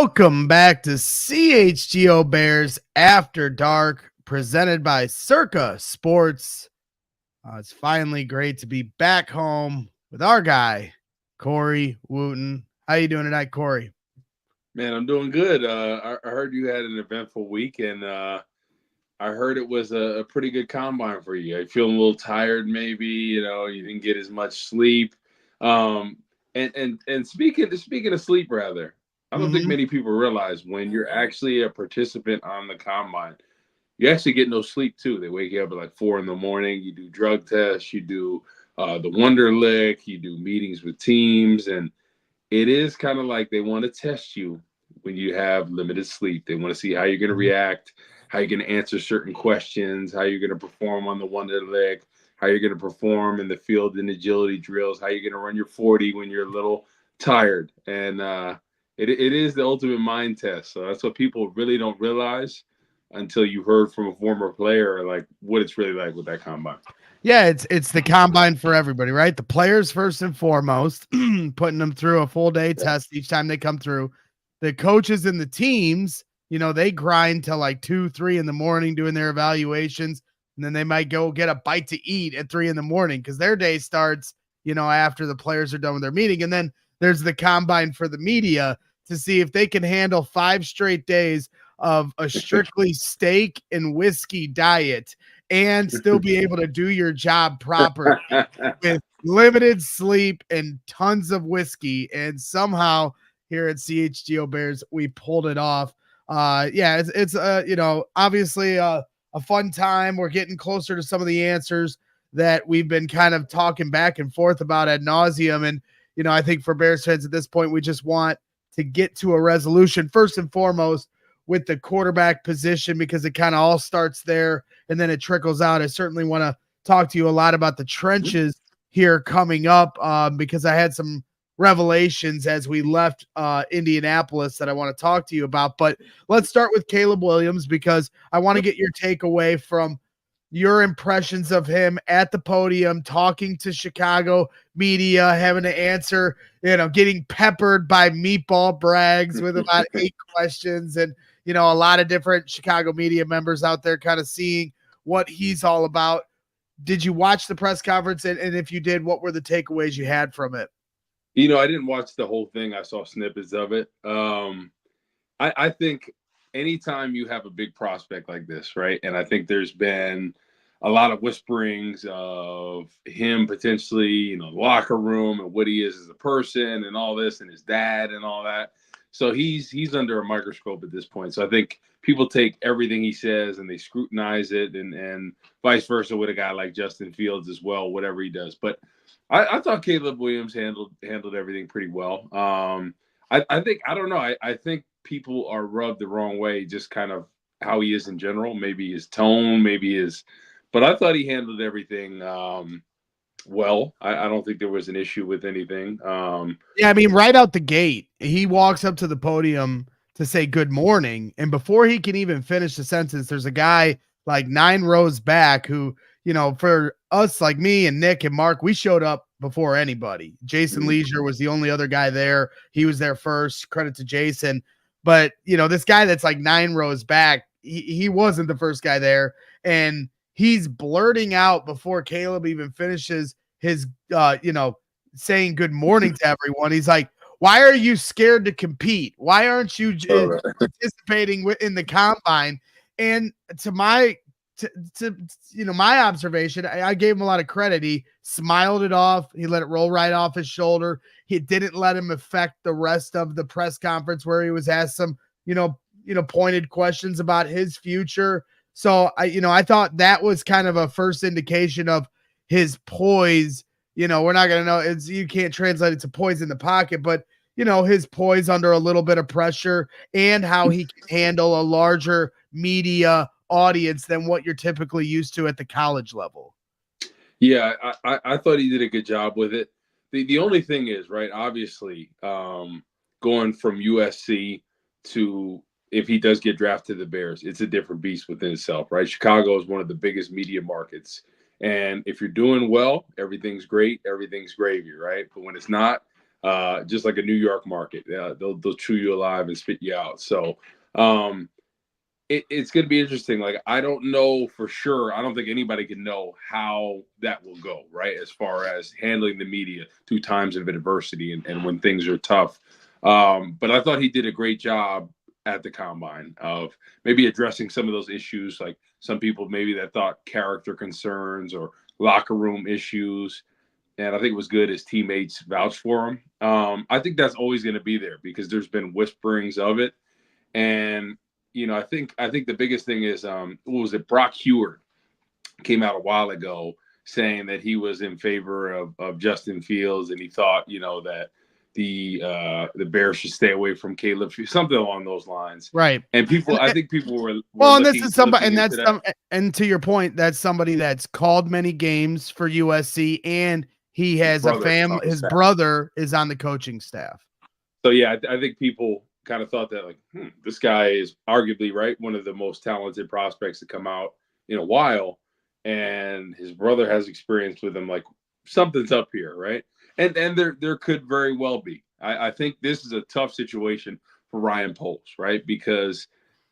Welcome back to CHGO Bears After Dark, presented by Circa Sports. It's finally great to be back home with our guy, Corey Wootton. How you doing tonight, Corey? Man, I'm doing good. I heard you had an eventful week, and I heard it was a pretty good combine for you. I feel a little tired, maybe. You didn't get as much sleep. And speaking of sleep, rather, I don't think Mm-hmm. many people realize when you're actually a participant on the combine, you actually get no sleep too. They wake you up at like 4 a.m. You do drug tests, you do the Wonder Lick, you do meetings with teams, and it is kind of like they want to test you when you have limited sleep. They want to see how you're going to react, how you're going to answer certain questions, how you're going to perform on the Wonder Leg, how you're going to perform in the field and agility drills, how you're going to run your 40 when you're a little tired. And it is the ultimate mind test. So that's what people really don't realize until you heard from a former player, like what it's really like with that combine. Yeah, it's the combine for everybody, right? The players first and foremost, putting them through a full day test each time they come through. The coaches and the teams, they grind till like 2, 3 in the morning doing their evaluations, and then they might go get a bite to eat at 3 in the morning because their day starts, after the players are done with their meeting. And then there's the combine for the media to see if they can handle 5 straight days of a strictly steak and whiskey diet and still be able to do your job properly with limited sleep and tons of whiskey. And somehow here at CHGO Bears, we pulled it off. It's obviously a fun time. We're getting closer to some of the answers that we've been kind of talking back and forth about ad nauseum. And, I think for Bears fans at this point, we just want to get to a resolution first and foremost with the quarterback position, because it kind of all starts there and then it trickles out. I certainly want to talk to you a lot about the trenches here coming up, because I had some revelations as we left Indianapolis that I want to talk to you about. But let's start with Caleb Williams, because I want to get your takeaway from your impressions of him at the podium, talking to Chicago media, having to answer, getting peppered by meatball brags with about 8 questions, and a lot of different Chicago media members out there kind of seeing what he's all about. Did you watch the press conference? And if you did, what were the takeaways you had from it? I didn't watch the whole thing. I saw snippets of it. I think anytime you have a big prospect like this, right? And I think there's been a lot of whisperings of him potentially, locker room and what he is as a person and all this, and his dad and all that. So he's under a microscope at this point. So I think people take everything he says and they scrutinize it, and vice versa with a guy like Justin Fields as well, whatever he does. But I thought Caleb Williams handled everything pretty well. I think, I don't know. I think people are rubbed the wrong way, just kind of how he is in general, maybe his tone, but I thought he handled everything well. I don't think there was an issue with anything. Yeah, I mean, right out the gate, he walks up to the podium to say good morning. And before he can even finish the sentence, there's a guy like 9 rows back who, for us, like me and Nick and Mark, we showed up before anybody. Jason Leisure was the only other guy there. He was there first. Credit to Jason. But, this guy that's like 9 rows back, he wasn't the first guy there. And he's blurting out before Caleb even finishes his, saying good morning to everyone. He's like, why are you scared to compete? Why aren't you participating in the combine? And to my my observation, I gave him a lot of credit. He smiled it off. He let it roll right off his shoulder. He didn't let him affect the rest of the press conference where he was asked some, pointed questions about his future. So I thought that was kind of a first indication of his poise. We're not going to know, you can't translate it to poise in the pocket, but his poise under a little bit of pressure and how he can handle a larger media audience than what you're typically used to at the college level. Yeah, I thought he did a good job with it. The only thing is, right, obviously, going from USC to, if he does get drafted to the Bears, it's a different beast within itself, right? Chicago is one of the biggest media markets. And if you're doing well, everything's great, everything's gravy, right? But when it's not, just like a New York market. They'll chew you alive and spit you out. So it's going to be interesting. Like, I don't know for sure. I don't think anybody can know how that will go, right? As far as handling the media through times of adversity and when things are tough. But I thought he did a great job at the combine of maybe addressing some of those issues. Like some people maybe that thought character concerns or locker room issues. And I think it was good his teammates vouched for him. I think that's always going to be there because there's been whisperings of it. And I think the biggest thing is, what was it? Brock Heward came out a while ago saying that he was in favor of Justin Fields, and he thought, that the Bears should stay away from Caleb, something along those lines. Right. And I think people were well, and this is somebody, and to your point, that's somebody that's called many games for USC, and he has a family. His brother is on the coaching staff. So yeah, I think people kind of thought that, like, this guy is arguably, right, one of the most talented prospects to come out in a while, and his brother has experience with him. Like, something's up here, right? And there could very well be. I think this is a tough situation for Ryan Poles, right? Because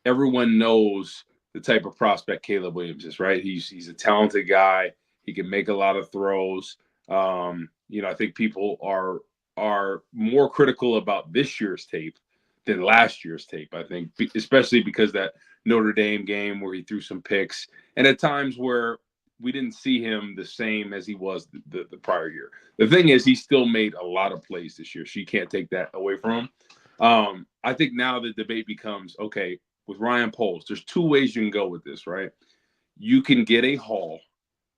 everyone knows the type of prospect Caleb Williams is, right? He's a talented guy. He can make a lot of throws. I think people are more critical about this year's tape than last year's tape, I think, especially because that Notre Dame game where he threw some picks and at times where we didn't see him the same as he was the prior year. The thing is, he still made a lot of plays this year, so you can't take that away from him. I think now the debate becomes, okay, with Ryan Poles, there's two ways you can go with this, right? You can get a haul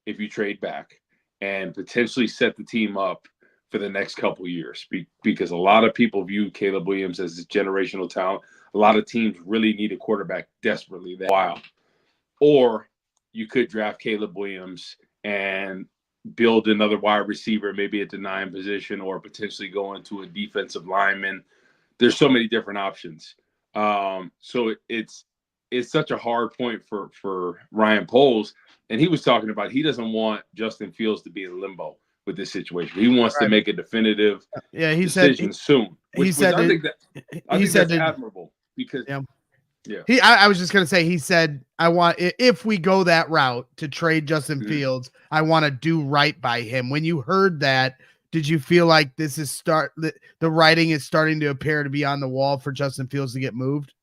if you trade back and potentially set the team up for the next couple of years, because a lot of people view Caleb Williams as a generational talent. A lot of teams really need a quarterback desperately that while. Or you could draft Caleb Williams and build another wide receiver, maybe at the 9 position, or potentially go into a defensive lineman. There's so many different options. So it's such a hard point for Ryan Poles. And he was talking about he doesn't want Justin Fields to be in limbo with this situation. He wants to make a definitive decision soon. I think that's admirable because I was just gonna say, he said, I want, if we go that route to trade Justin Fields, I want to do right by him. When you heard that, did you feel like this is the writing is starting to appear to be on the wall for Justin Fields to get moved?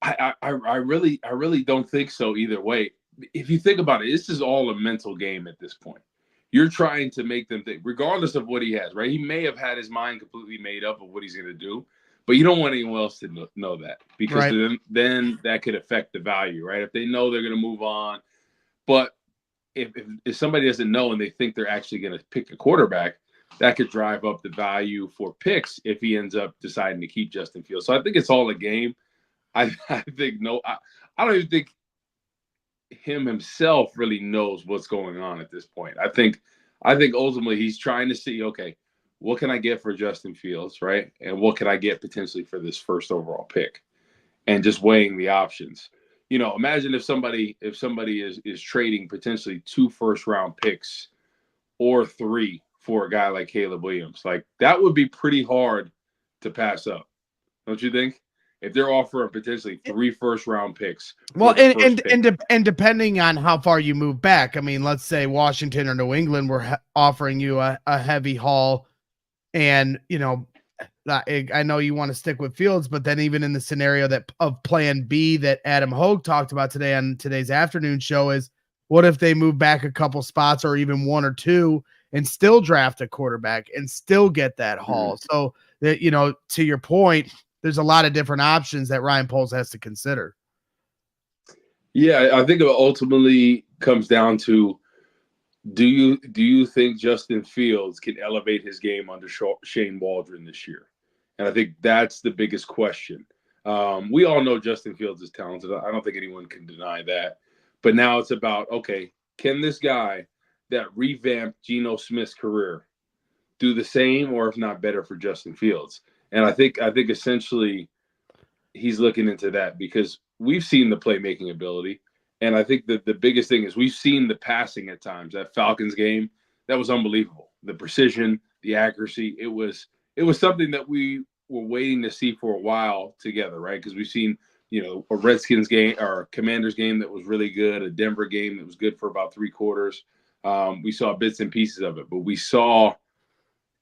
I really don't think so either way. If you think about it, this is all a mental game at this point. You're trying to make them think, regardless of what he has, right? He may have had his mind completely made up of what he's going to do, but you don't want anyone else to know that, because then that could affect the value, right? If they know they're going to move on. But if somebody doesn't know and they think they're actually going to pick a quarterback, that could drive up the value for picks if he ends up deciding to keep Justin Fields. So I think it's all a game. I think I don't even think him himself really knows what's going on at this point. I think ultimately he's trying to see, okay, what can I get for Justin Fields, right? And what can I get potentially for this first overall pick? And just weighing the options. Imagine if somebody is trading potentially 2 first-round picks or 3 for a guy like Caleb Williams. Like, that would be pretty hard to pass up, don't you think? If they're offering potentially 3 first-round picks. Well, and depending on how far you move back, I mean, let's say Washington or New England were offering you a heavy haul, and I know you want to stick with Fields, but then even in the scenario of Plan B that Adam Hogue talked about today on today's afternoon show is, what if they move back a couple spots or even 1 or 2 and still draft a quarterback and still get that haul? So that, to your point, there's a lot of different options that Ryan Poles has to consider. Yeah, I think it ultimately comes down to, do you think Justin Fields can elevate his game under Shane Waldron this year? And I think that's the biggest question. We all know Justin Fields is talented. I don't think anyone can deny that. But now it's about, okay, can this guy that revamped Geno Smith's career do the same, or if not better, for Justin Fields? And I think essentially he's looking into that, because we've seen the playmaking ability. And I think that the biggest thing is we've seen the passing at times. That Falcons game, that was unbelievable. The precision, the accuracy. It was something that we were waiting to see for a while together, right? Because we've seen, a Redskins game or a Commanders game that was really good, a Denver game that was good for about 3 quarters. We saw bits and pieces of it, but we saw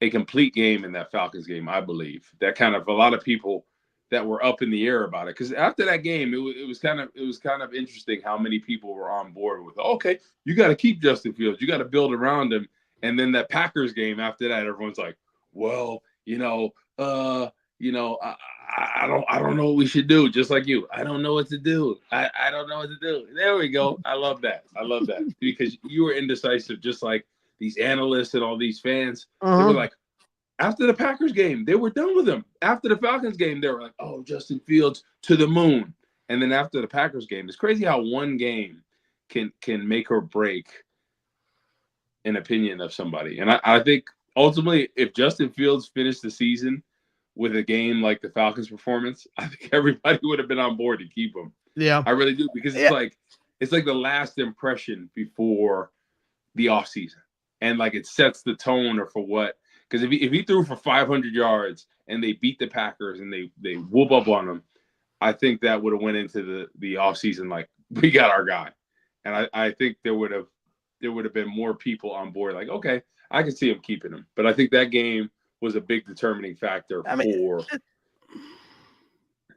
a complete game in that Falcons game, I believe. That kind of a lot of people that were up in the air about it, because after that game, it was kind of interesting how many people were on board with, okay, you got to keep Justin Fields, you got to build around him, and then that Packers game after that, everyone's like, well, I don't know what we should do. Just like you, I don't know what to do. I don't know what to do. There we go. I love that because you were indecisive, just like these analysts and all these fans. They were like, after the Packers game, they were done with him. After the Falcons game, they were like, oh, Justin Fields to the moon. And then after the Packers game, it's crazy how one game can make or break an opinion of somebody. And I think ultimately, if Justin Fields finished the season with a game like the Falcons performance, I think everybody would have been on board to keep him. Yeah. I really do, because it's like the last impression before the offseason. And like it sets the tone or for what. Because if he threw for 500 yards and they beat the Packers and they whoop up on them, I think that would have went into the offseason like, we got our guy. And I think there would have been more people on board like, okay, I can see him keeping him. But I think that game was a big determining factor for.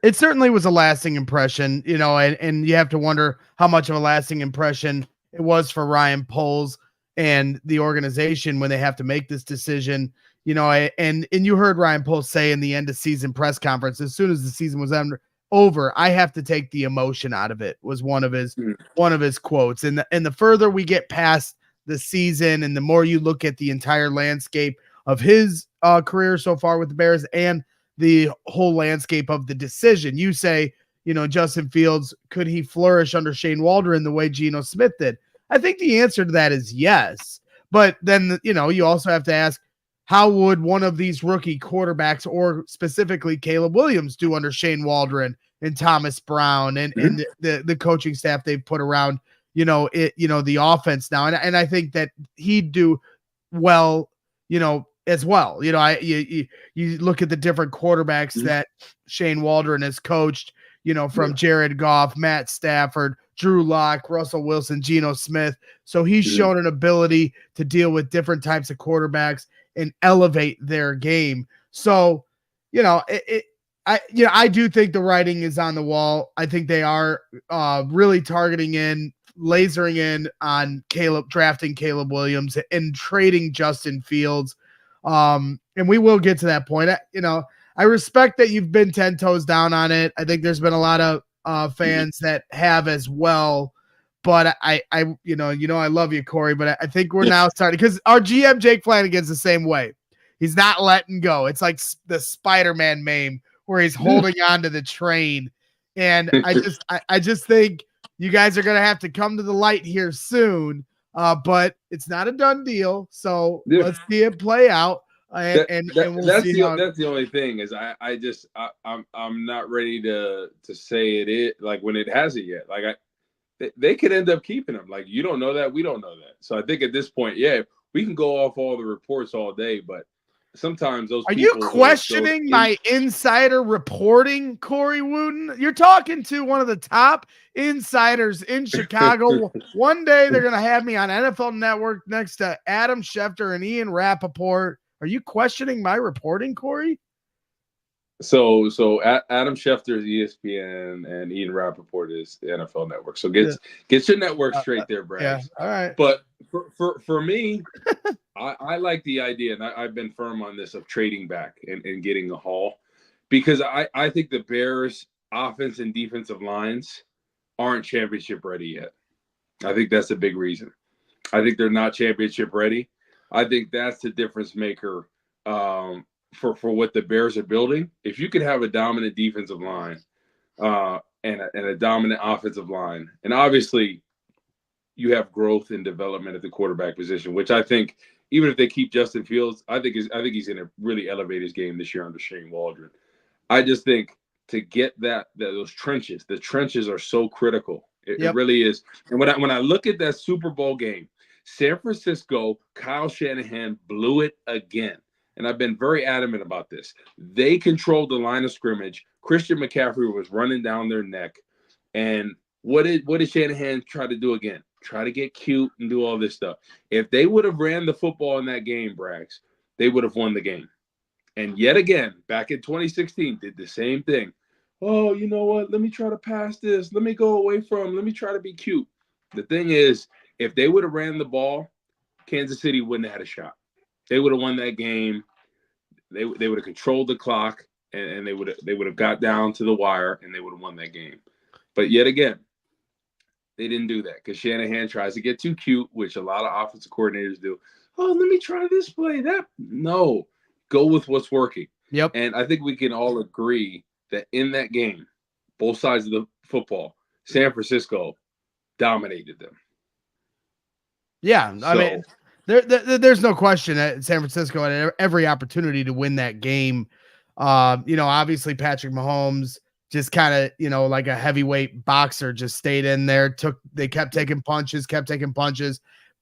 It certainly was a lasting impression, and you have to wonder how much of a lasting impression it was for Ryan Poles and the organization when they have to make this decision, and you heard Ryan Poles say in the end of season press conference, as soon as the season was over, I have to take the emotion out of it, was one of his quotes. And the further we get past the season and the more you look at the entire landscape of his career so far with the Bears and the whole landscape of the decision, you say, Justin Fields, could he flourish under Shane Waldron the way Geno Smith did? I think the answer to that is yes. But then, you also have to ask, how would one of these rookie quarterbacks, or specifically Caleb Williams, do under Shane Waldron and Thomas Brown and the coaching staff they've put around, the offense now? And I think that he'd do well, as well. You look at the different quarterbacks that Shane Waldron has coached, from Jared Goff, Matt Stafford, Drew Lock, Russell Wilson, Geno Smith. So he's shown an ability to deal with different types of quarterbacks and elevate their game. So, I do think the writing is on the wall. I think they are really lasering in on drafting Caleb Williams and trading Justin Fields. And we will get to that point. I respect that you've been 10 toes down on it. I think there's been a lot of fans that have as well. But I love you, Corey, but I think we're now starting, because our GM Jake Flanagan's the same way. He's not letting go. It's like the Spider-Man meme where he's holding on to the train. And I just think you guys are going to have to come to the light here soon. But it's not a done deal. So let's see it play out. That's the only thing is I'm not ready to say it is like when it hasn't yet. Like they could end up keeping him. Like, you don't know that, we don't know that. So I think at this point, we can go off all the reports all day, but sometimes those. Are you questioning my insider reporting, Corey Wootton? You're talking to one of the top insiders in Chicago. One day they're gonna have me on NFL Network next to Adam Schefter and Ian Rappaport. Are you questioning my reporting, Corey? So Adam Schefter is ESPN and Ian Rappaport is the NFL Network. So get your network straight there, Brad. Yeah, all right. But for me, I like the idea, and I've been firm on this, of trading back and getting a haul, because I think the Bears' offense and defensive lines aren't championship ready yet. I think that's a big reason. I think they're not championship ready. I think that's the difference maker for what the Bears are building. If you could have a dominant defensive line and a dominant offensive line, and obviously you have growth and development at the quarterback position, which I think even if they keep Justin Fields, I think he's going to really elevate his game this year under Shane Waldron. I just think to get those trenches, the trenches are so critical. It really is. And when I look at that Super Bowl game, San Francisco, Kyle Shanahan blew it again. and I've been very adamant about this. They controlled the line of scrimmage. Christian McCaffrey was running down their neck. And what did Shanahan try to do again? Try to get cute and do all this stuff. If they would have ran the football in that game, Braggs, they would have won the game. And yet again, back in 2016, did the same thing. Oh, you know what? Let me try to pass this. Let me go away from. Let me try to be cute. The thing is, if they would have ran the ball, Kansas City wouldn't have had a shot. They would have won that game. They would have controlled the clock, and they would have got down to the wire, and they would have won that game. But yet again, they didn't do that because Shanahan tries to get too cute, which a lot of offensive coordinators do. Oh, let me try this play. No, go with what's working. Yep. And I think we can all agree that in that game, both sides of the football, San Francisco dominated them. Yeah, I mean, there's no question that San Francisco had every opportunity to win that game. Obviously Patrick Mahomes just kind of, like a heavyweight boxer, just stayed in there. They kept taking punches,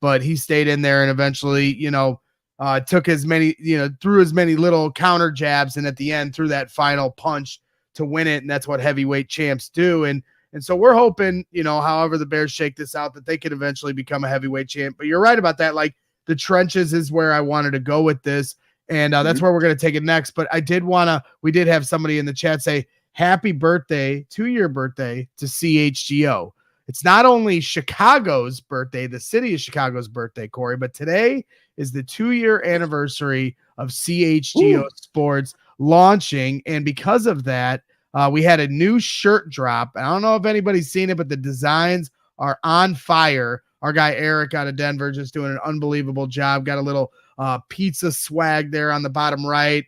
but he stayed in there and eventually, took as many, threw as many little counter jabs, and at the end threw that final punch to win it. And that's what heavyweight champs do. And so we're hoping, however the Bears shake this out, that they could eventually become a heavyweight champ. But you're right about that. Like, the trenches is where I wanted to go with this. And that's where we're going to take it next. But we did have somebody in the chat say, happy birthday, 2-year birthday to CHGO. It's not only Chicago's birthday, the city of Chicago's birthday, Corey, but today is the 2-year anniversary of CHGO Sports launching. And because of that, we had a new shirt drop. I don't know if anybody's seen it, but the designs are on fire. Our guy Eric out of Denver just doing an unbelievable job. Got a little pizza swag there on the bottom right.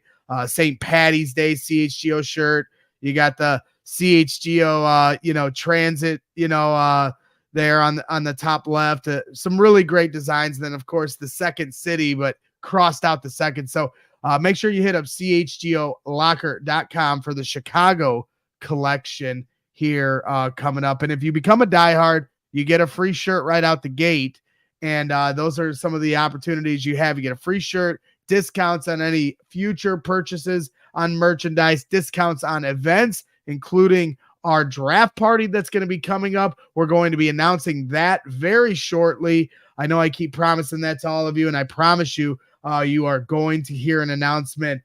St. Patty's Day CHGO shirt. You got the CHGO, transit, there on the top left. Some really great designs. And then, of course, the second city, but crossed out the second. So make sure you hit up chgolocker.com for the Chicago collection here coming up. And if you become a diehard, you get a free shirt right out the gate. And those are some of the opportunities you have. You get a free shirt, discounts on any future purchases on merchandise, discounts on events, including our draft party that's going to be coming up. We're going to be announcing that very shortly. I know I keep promising that to all of you, and I promise you, you are going to hear an announcement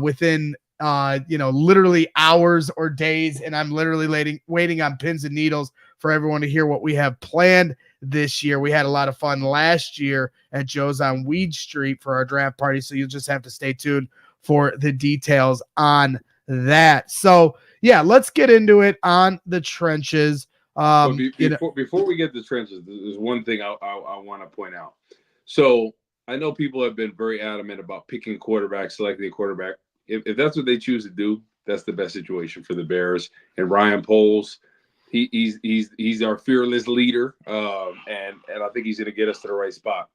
within literally hours or days. And I'm literally waiting on pins and needles for everyone to hear what we have planned this year. We had a lot of fun last year at Joe's on Weed Street for our draft party. So you'll just have to stay tuned for the details on that. So yeah, let's get into it on the trenches. Before we get to the trenches, there's one thing I want to point out. So I know people have been very adamant about picking quarterback, selecting a quarterback. If that's what they choose to do, that's the best situation for the Bears. And Ryan Poles, he's our fearless leader, and I think he's going to get us to the right spot.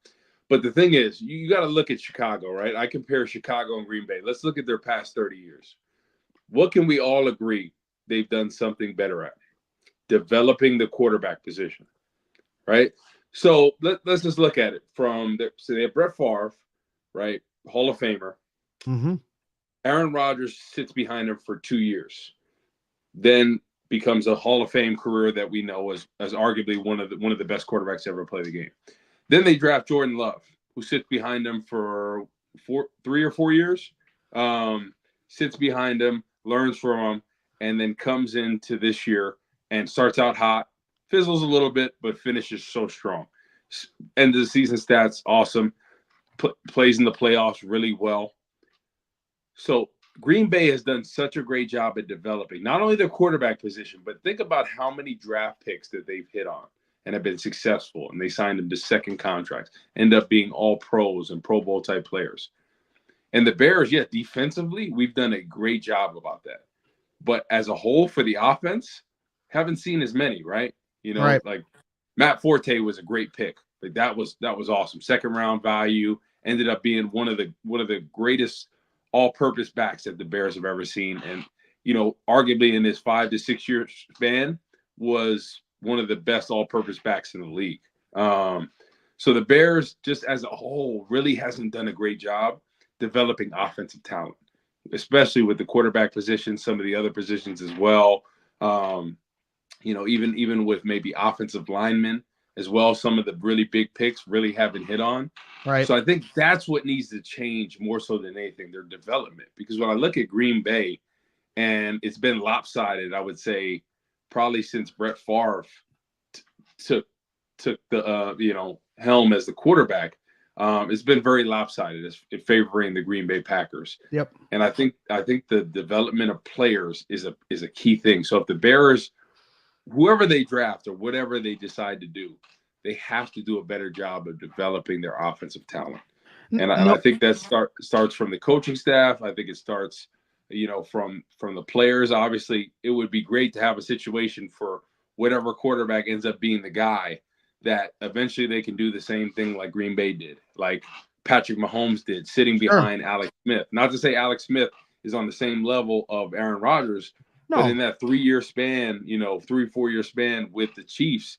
But the thing is, you got to look at Chicago, right? I compare Chicago and Green Bay. Let's look at their past 30 years. What can we all agree they've done something better at? Developing the quarterback position, right? So let's just look at it so they have Brett Favre, right? Hall of Famer. Mm-hmm. Aaron Rodgers sits behind him for 2 years, then becomes a Hall of Fame career that we know as arguably one of the best quarterbacks to ever play the game. Then they draft Jordan Love, who sits behind him for 3 or 4 years, sits behind him, learns from him, and then comes into this year and starts out hot, fizzles a little bit, but finishes so strong. End of the season stats, awesome. Plays in the playoffs really well. So Green Bay has done such a great job at developing not only their quarterback position, but think about how many draft picks that they've hit on and have been successful. And they signed them to second contracts, end up being all pros and Pro Bowl type players. And the Bears, defensively, we've done a great job about that. But as a whole for the offense, haven't seen as many, right? Right. Like Matt Forte was a great pick. Like that was awesome. Second round value, ended up being one of the greatest all-purpose backs that the Bears have ever seen. And, arguably in this 5 to 6 year span was one of the best all-purpose backs in the league. So the Bears just as a whole really hasn't done a great job, developing offensive talent, especially with the quarterback position, some of the other positions as well. Even with maybe offensive linemen as well, some of the really big picks really haven't hit on. Right. So I think that's what needs to change more so than anything, their development. Because when I look at Green Bay, and it's been lopsided, I would say, probably since Brett Favre took the helm as the quarterback. It's been very lopsided as favoring the Green Bay Packers. Yep. And I think the development of players is a key thing. So if the Bears, whoever they draft or whatever they decide to do, they have to do a better job of developing their offensive talent. And I think that starts from the coaching staff. I think it starts, from the players. Obviously, it would be great to have a situation for whatever quarterback ends up being the guy that eventually they can do the same thing like Green Bay did, like Patrick Mahomes did, sitting behind Alex Smith. Not to say Alex Smith is on the same level of Aaron Rodgers, but in that 3-year span, 3-4 year span with the Chiefs,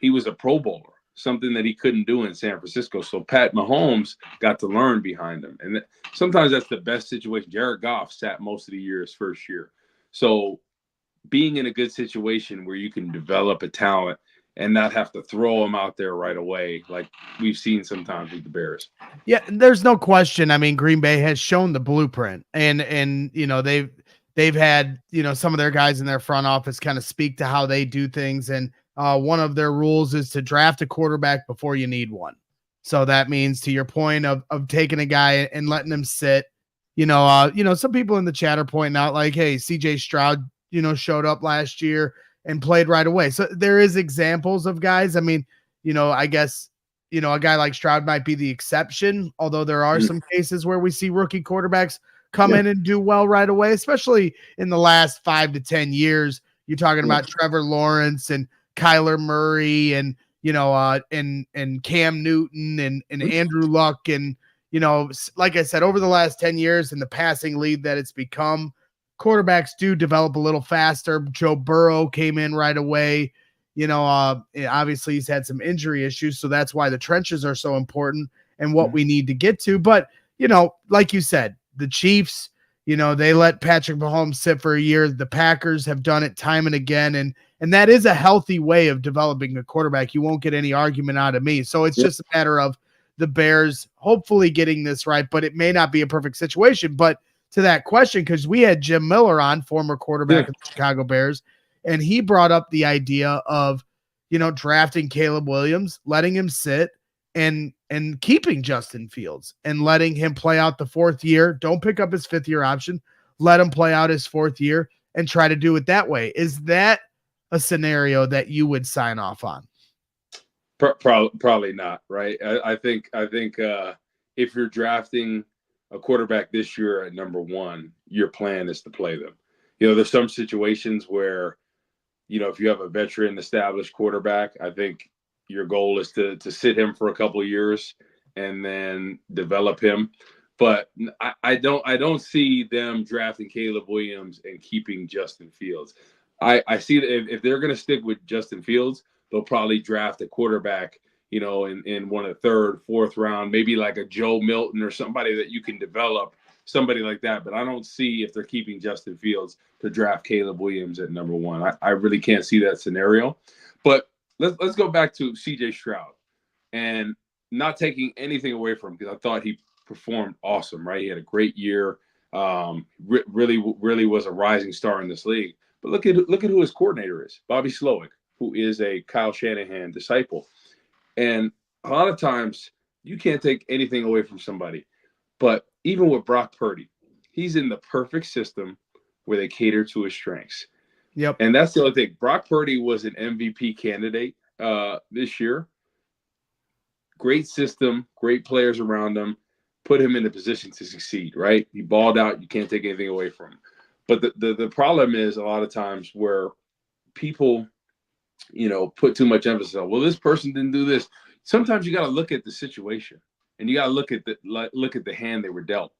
he was a Pro Bowler, something that he couldn't do in San Francisco. So Pat Mahomes got to learn behind him. And sometimes that's the best situation. Jared Goff sat most of the year his first year. So being in a good situation where you can develop a talent and not have to throw them out there right away, like we've seen sometimes with the Bears. Yeah, there's no question. I mean, Green Bay has shown the blueprint, and they've had some of their guys in their front office kind of speak to how they do things, and one of their rules is to draft a quarterback before you need one. So that means, to your point of taking a guy and letting him sit. Some people in the chat are pointing out like, hey, CJ Stroud, showed up last year and played right away. So there is examples of guys. I mean, I guess, a guy like Stroud might be the exception, although there are some cases where we see rookie quarterbacks come in and do well right away, especially in the last 5 to 10 years. You're talking about Trevor Lawrence and Kyler Murray and, and Cam Newton and Andrew Luck. And, like I said, over the last 10 years in the passing lead that it's become, quarterbacks do develop a little faster. Joe Burrow came in right away. Obviously he's had some injury issues, so that's why the trenches are so important and what we need to get to. But, like you said, the Chiefs, they let Patrick Mahomes sit for a year. The Packers have done it time and again. And that is a healthy way of developing a quarterback. You won't get any argument out of me. So it's just a matter of the Bears hopefully getting this right, but it may not be a perfect situation. But to that question, because we had Jim Miller on, former quarterback of the Chicago Bears, and he brought up the idea of, drafting Caleb Williams, letting him sit, and keeping Justin Fields and letting him play out the 4th year. Don't pick up his 5th-year option. Let him play out his 4th year and try to do it that way. Is that a scenario that you would sign off on? Probably not, right? I think if you're drafting a quarterback this year at number 1, your plan is to play them. There's some situations where, if you have a veteran established quarterback, I think your goal is to sit him for a couple of years and then develop him. But I don't see them drafting Caleb Williams and keeping Justin Fields. I see that if they're going to stick with Justin Fields, they'll probably draft a quarterback, in one of the 3rd, 4th round, maybe like a Joe Milton or somebody that you can develop, somebody like that. But I don't see, if they're keeping Justin Fields, to draft Caleb Williams at number 1. I really can't see that scenario. But let's go back to CJ Stroud, and not taking anything away from him, because I thought he performed awesome, right? He had a great year. Really was a rising star in this league. But look at who his coordinator is, Bobby Slowick, who is a Kyle Shanahan disciple. And a lot of times you can't take anything away from somebody. But even with Brock Purdy, he's in the perfect system where they cater to his strengths. Yep. And that's the other thing. Brock Purdy was an MVP candidate this year. Great system, great players around him, put him in a position to succeed, right? He balled out. You can't take anything away from him. But the problem is a lot of times where people, put too much emphasis on, well, this person didn't do this. Sometimes you got to look at the situation, and you got to look at the hand they were dealt.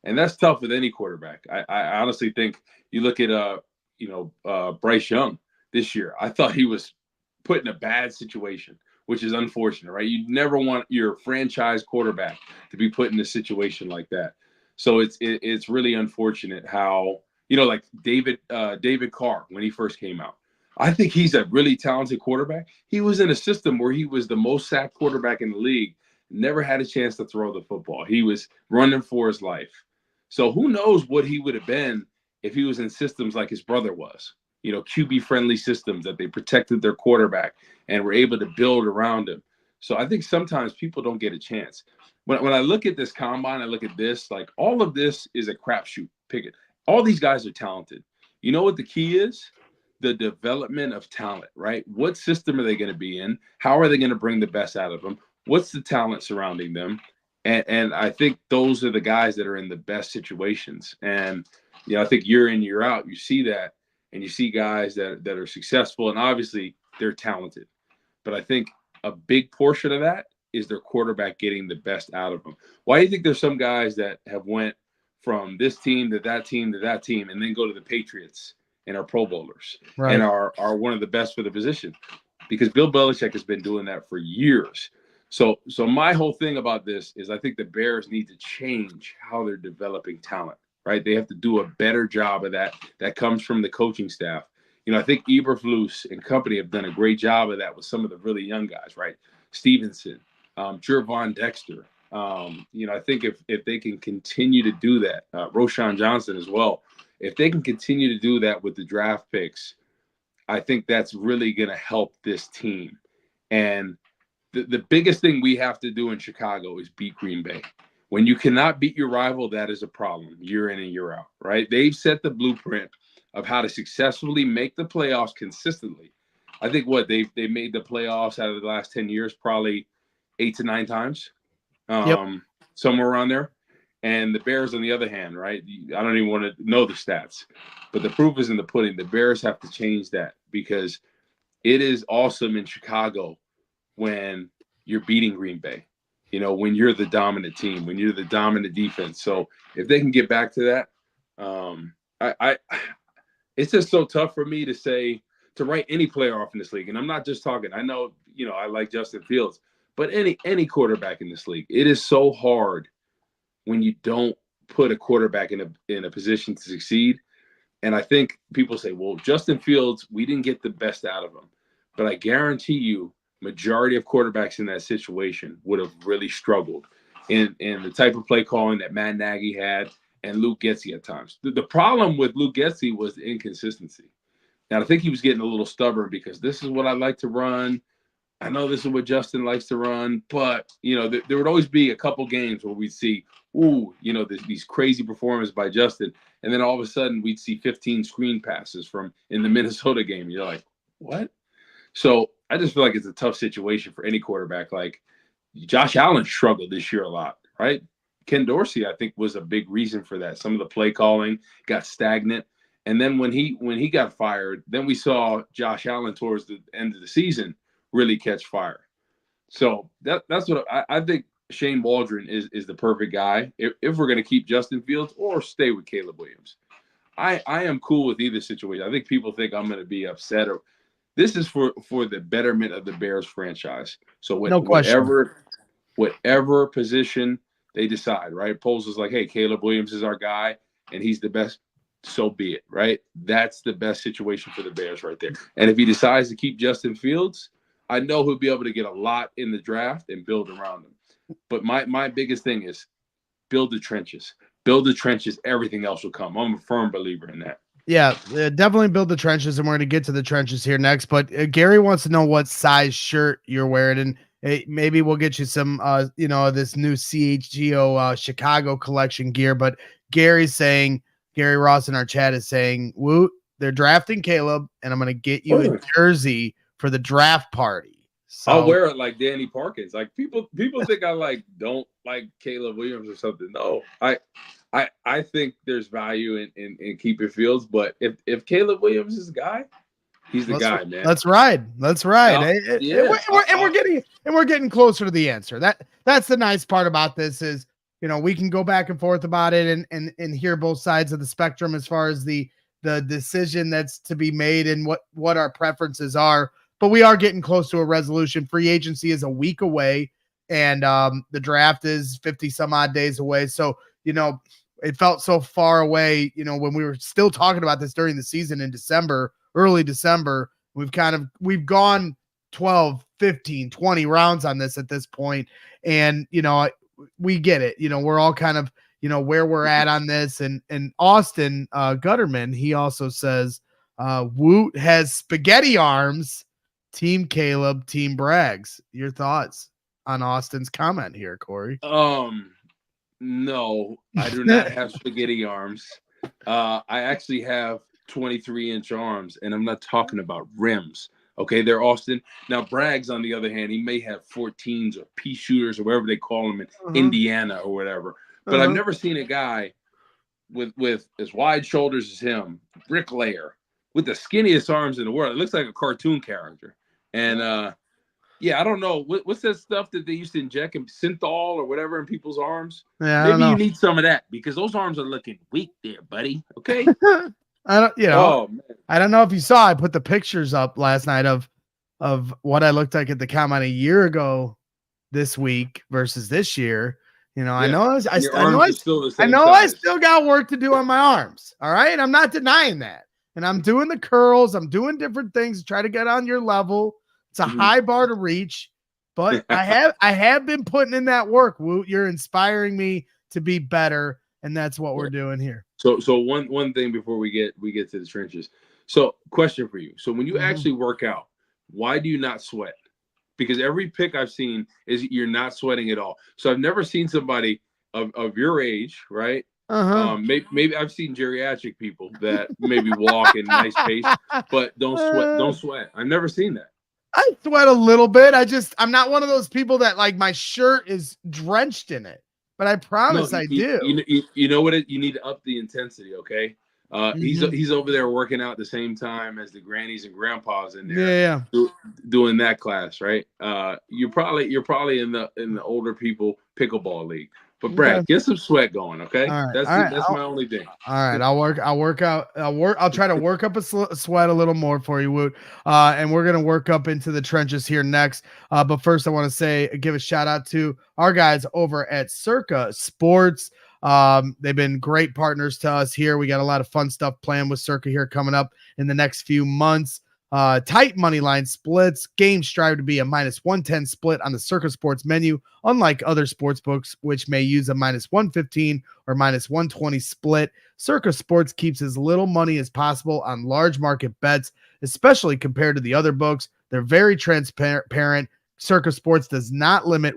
And that's tough with any quarterback. I honestly think you look at Bryce Young this year. I thought he was put in a bad situation, which is unfortunate, right? You never want your franchise quarterback to be put in a situation like that. So it's really unfortunate how, like David Carr when he first came out. I think he's a really talented quarterback. He was in a system where he was the most sacked quarterback in the league, never had a chance to throw the football. He was running for his life. So who knows what he would have been if he was in systems like his brother was, QB friendly systems that they protected their quarterback and were able to build around him. So I think sometimes people don't get a chance. When I look at this combine, I look at this, like all of this is a crapshoot. Pick it. All these guys are talented. You know what the key is? The development of talent, right? What system are they going to be in? How are they going to bring the best out of them? What's the talent surrounding them? And I think those are the guys that are in the best situations. And, I think year in, year out, you see that, and you see guys that are successful, and obviously they're talented. But I think a big portion of that is their quarterback getting the best out of them. Why do you think there's some guys that have went from this team to that team to that team and then go to the Patriots and are Pro Bowlers and are one of the best for the position? Because Bill Belichick has been doing that for years. So my whole thing about this is I think the Bears need to change how they're developing talent, right? They have to do a better job of that. That comes from the coaching staff. I think Eberflus and company have done a great job of that with some of the really young guys, right? Stevenson, Jervon Dexter. I think if they can continue to do that, Roshan Johnson as well, if they can continue to do that with the draft picks, I think that's really going to help this team. And the biggest thing we have to do in Chicago is beat Green Bay. When you cannot beat your rival, that is a problem year in and year out, right? They've set the blueprint of how to successfully make the playoffs consistently. I think they made the playoffs out of the last 10 years, probably 8 to 9 times, somewhere around there. And the Bears, on the other hand, right? I don't even want to know the stats, but the proof is in the pudding. The Bears have to change that because it is awesome in Chicago when you're beating Green Bay, when you're the dominant team, when you're the dominant defense. So if they can get back to that, it's just so tough for me to write any player off in this league. And I'm not just talking, I know, I like Justin Fields, but any quarterback in this league, it is so hard when you don't put a quarterback in a position to succeed. And I think people say, well, Justin Fields, we didn't get the best out of him. But I guarantee you, majority of quarterbacks in that situation would have really struggled in the type of play calling that Matt Nagy had and Luke Getsy at times. The problem with Luke Getsy was the inconsistency. Now, I think he was getting a little stubborn because this is what I like to run. I know this is what Justin likes to run, but, there would always be a couple games where we'd see, these crazy performances by Justin. And then all of a sudden we'd see 15 screen passes from in the Minnesota game. You're like, what? So I just feel like it's a tough situation for any quarterback. Like Josh Allen struggled this year a lot, right? Ken Dorsey, I think, was a big reason for that. Some of the play calling got stagnant. And then when he got fired, then we saw Josh Allen towards the end of the season really catch fire. So that's what I think. Shane Waldron is the perfect guy if we're going to keep Justin Fields or stay with Caleb Williams. I am cool with either situation. I think people think I'm going to be upset. This is for the betterment of the Bears franchise. So No question. whatever position they decide, right? Poles is like, hey, Caleb Williams is our guy, and he's the best. So be it, right? That's the best situation for the Bears right there. And if he decides to keep Justin Fields, I know he'll be able to get a lot in the draft and build around him. But my biggest thing is build the trenches. Build the trenches. Everything else will come. I'm a firm believer in that. Yeah, definitely build the trenches, and we're going to get to the trenches here next. But Gary wants to know what size shirt you're wearing, and maybe we'll get you some, this new CHGO Chicago collection gear. But Gary Ross in our chat is saying, Woot, they're drafting Caleb, and I'm going to get you a jersey for the draft party. So, I'll wear it like Danny Parkins. Like people think I don't like Caleb Williams or something. No, I think there's value in keeping Fields, but if Caleb Williams is the guy, he's the guy, man. Let's ride. We're getting closer to the answer. That's the nice part about this is, we can go back and forth about it and hear both sides of the spectrum as far as the decision that's to be made and what our preferences are. But we are getting close to a resolution. Free agency is a week away, and the draft is 50 some odd days away. So, it felt so far away, when we were still talking about this during the season in December, early December. We've gone 12, 15, 20 rounds on this at this point. And, we get it. We're all kind of, where we're at on this. And Austin Gutterman, he also says, Woot has spaghetti arms. Team Caleb, Team Braggs. Your thoughts on Austin's comment here, Corey? No, I do not have spaghetti arms. I actually have 23-inch arms, and I'm not talking about rims. Okay, they're Austin. Now, Braggs, on the other hand, he may have 14s or pea shooters or whatever they call them in Indiana or whatever. But I've never seen a guy with as wide shoulders as him, bricklayer, with the skinniest arms in the world. It looks like a cartoon character. And I don't know. What's that stuff that they used to inject in synthol or whatever in people's arms? Yeah, maybe you need some of that because those arms are looking weak there, buddy. Okay. I don't know if you saw, I put the pictures up last night of what I looked like at the combine a year ago this week versus this year. I know I still got work to do on my arms. All right. I'm not denying that. And I'm doing the curls. I'm doing different things to try to get on your level. It's a high bar to reach, but I have been putting in that work. Woot, you're inspiring me to be better. And that's what we're doing here. So one thing before we get to the trenches. So question for you. So when you actually work out, why do you not sweat? Because every pic I've seen is you're not sweating at all. So I've never seen somebody of your age, right? Maybe I've seen geriatric people that maybe walk in nice pace, but don't sweat. I've never seen that. I sweat a little bit. I'm not one of those people that like my shirt is drenched in it. But I promise I do. You know what? You need to up the intensity, okay? He's over there working out at the same time as the grannies and grandpas in there, doing that class, right? You're probably in the older people pickleball league. But Brad, get some sweat going, okay? All right, that's my only thing. All right, I'll try to work up a sweat a little more for you, Woot. And we're gonna work up into the trenches here next. But first, I want to give a shout out to our guys over at Circa Sports. They've been great partners to us here. We got a lot of fun stuff planned with Circa here coming up in the next few months. Tight money line splits. Games strive to be a -110 split on the Circa Sports menu, unlike other sports books, which may use a -115 or -120 split. Circa Sports keeps as little money as possible on large market bets, especially compared to the other books. They're very transparent. Circa Sports does not limit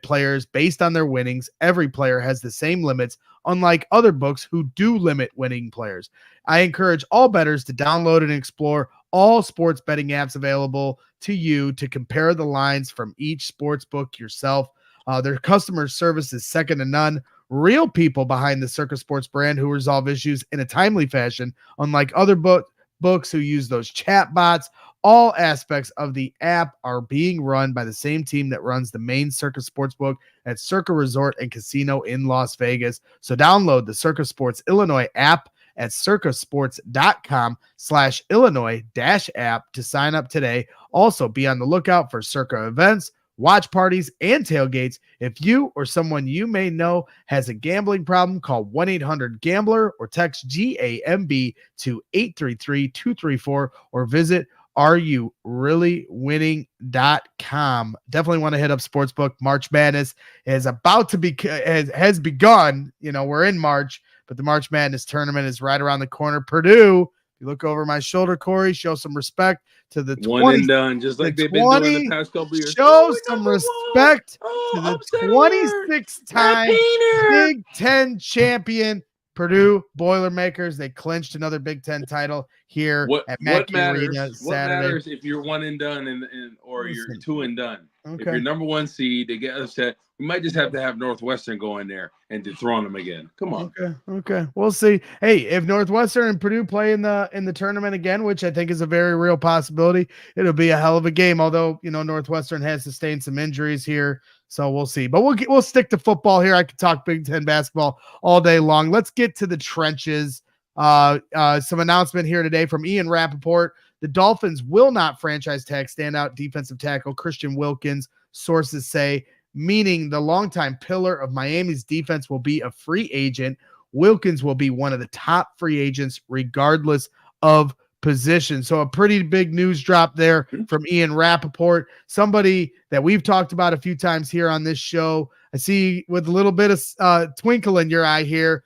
players based on their winnings. Every player has the same limits, unlike other books who do limit winning players. I encourage all bettors to download and explore all sports betting apps available to you to compare the lines from each sports book yourself. Their customer service is second to none. Real people behind the Circa Sports brand who resolve issues in a timely fashion, unlike other books who use those chat bots. All aspects of the app are being run by the same team that runs the main Circa Sportsbook at Circa Resort and Casino in Las Vegas. So download the Circa Sports Illinois app at circasports.com/Illinois-app to sign up today. Also, be on the lookout for Circa events, watch parties, and tailgates. If you or someone you may know has a gambling problem, call 1-800-GAMBLER or text GAMB to 833-234 or visit areyoureallywinning.com. Definitely want to hit up Sportsbook. March Madness is about to has begun. We're in March, but the March Madness tournament is right around the corner. Purdue, if you look over my shoulder, Corey, show some respect to the 20, one and done, just like they've been doing the past couple years. Show some respect to the 26-time Big Ten champion Purdue Boilermakers. They clinched another Big Ten title here at Mackey Arena Saturday. What matters if you're one and done or you're two and done? Okay. If you're number one seed, they get upset. We might just have to have Northwestern go in there and dethrone them again. Come on. Okay. We'll see. Hey, if Northwestern and Purdue play in the tournament again, which I think is a very real possibility, it'll be a hell of a game. Although, Northwestern has sustained some injuries here, so we'll see. But we'll stick to football here. I could talk Big Ten basketball all day long. Let's get to the trenches. Some announcement here today from Ian Rappaport. The Dolphins will not franchise tag standout defensive tackle Christian Wilkins. Sources say meaning the longtime pillar of Miami's defense will be a free agent. Wilkins will be one of the top free agents regardless of position. So a pretty big news drop there from Ian Rappaport, somebody that we've talked about a few times here on this show. I see with a little bit of twinkle in your eye here.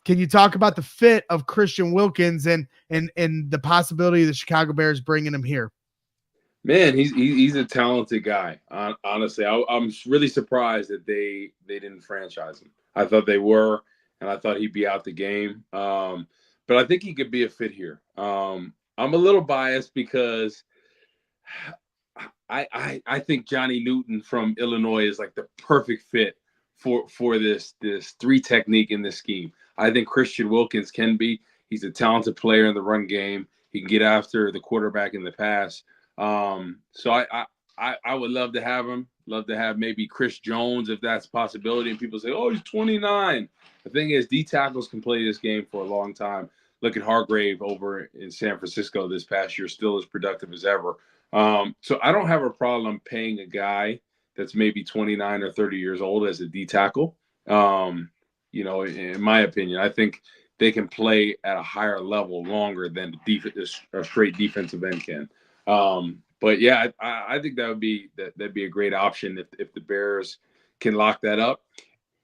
Can you talk about the fit of Christian Wilkins and the possibility of the Chicago Bears bringing him here? Man, he's a talented guy. Honestly, I'm really surprised that they didn't franchise him. I thought they were, and I thought he'd be out the game. But I think he could be a fit here. I'm a little biased because I think Johnny Newton from Illinois is like the perfect fit for this three technique in this scheme. I think Christian Wilkins can be. He's a talented player in the run game. He can get after the quarterback in the pass. So I would love to have him. Love to have maybe Chris Jones if that's a possibility. And people say, oh, he's 29. The thing is, D tackles can play this game for a long time. Look at Hargrave over in San Francisco this past year, still as productive as ever. So I don't have a problem paying a guy that's maybe 29 or 30 years old as a D tackle. In my opinion, I think they can play at a higher level longer than a straight defensive end can. But yeah, I think that'd be a great option if the Bears can lock that up,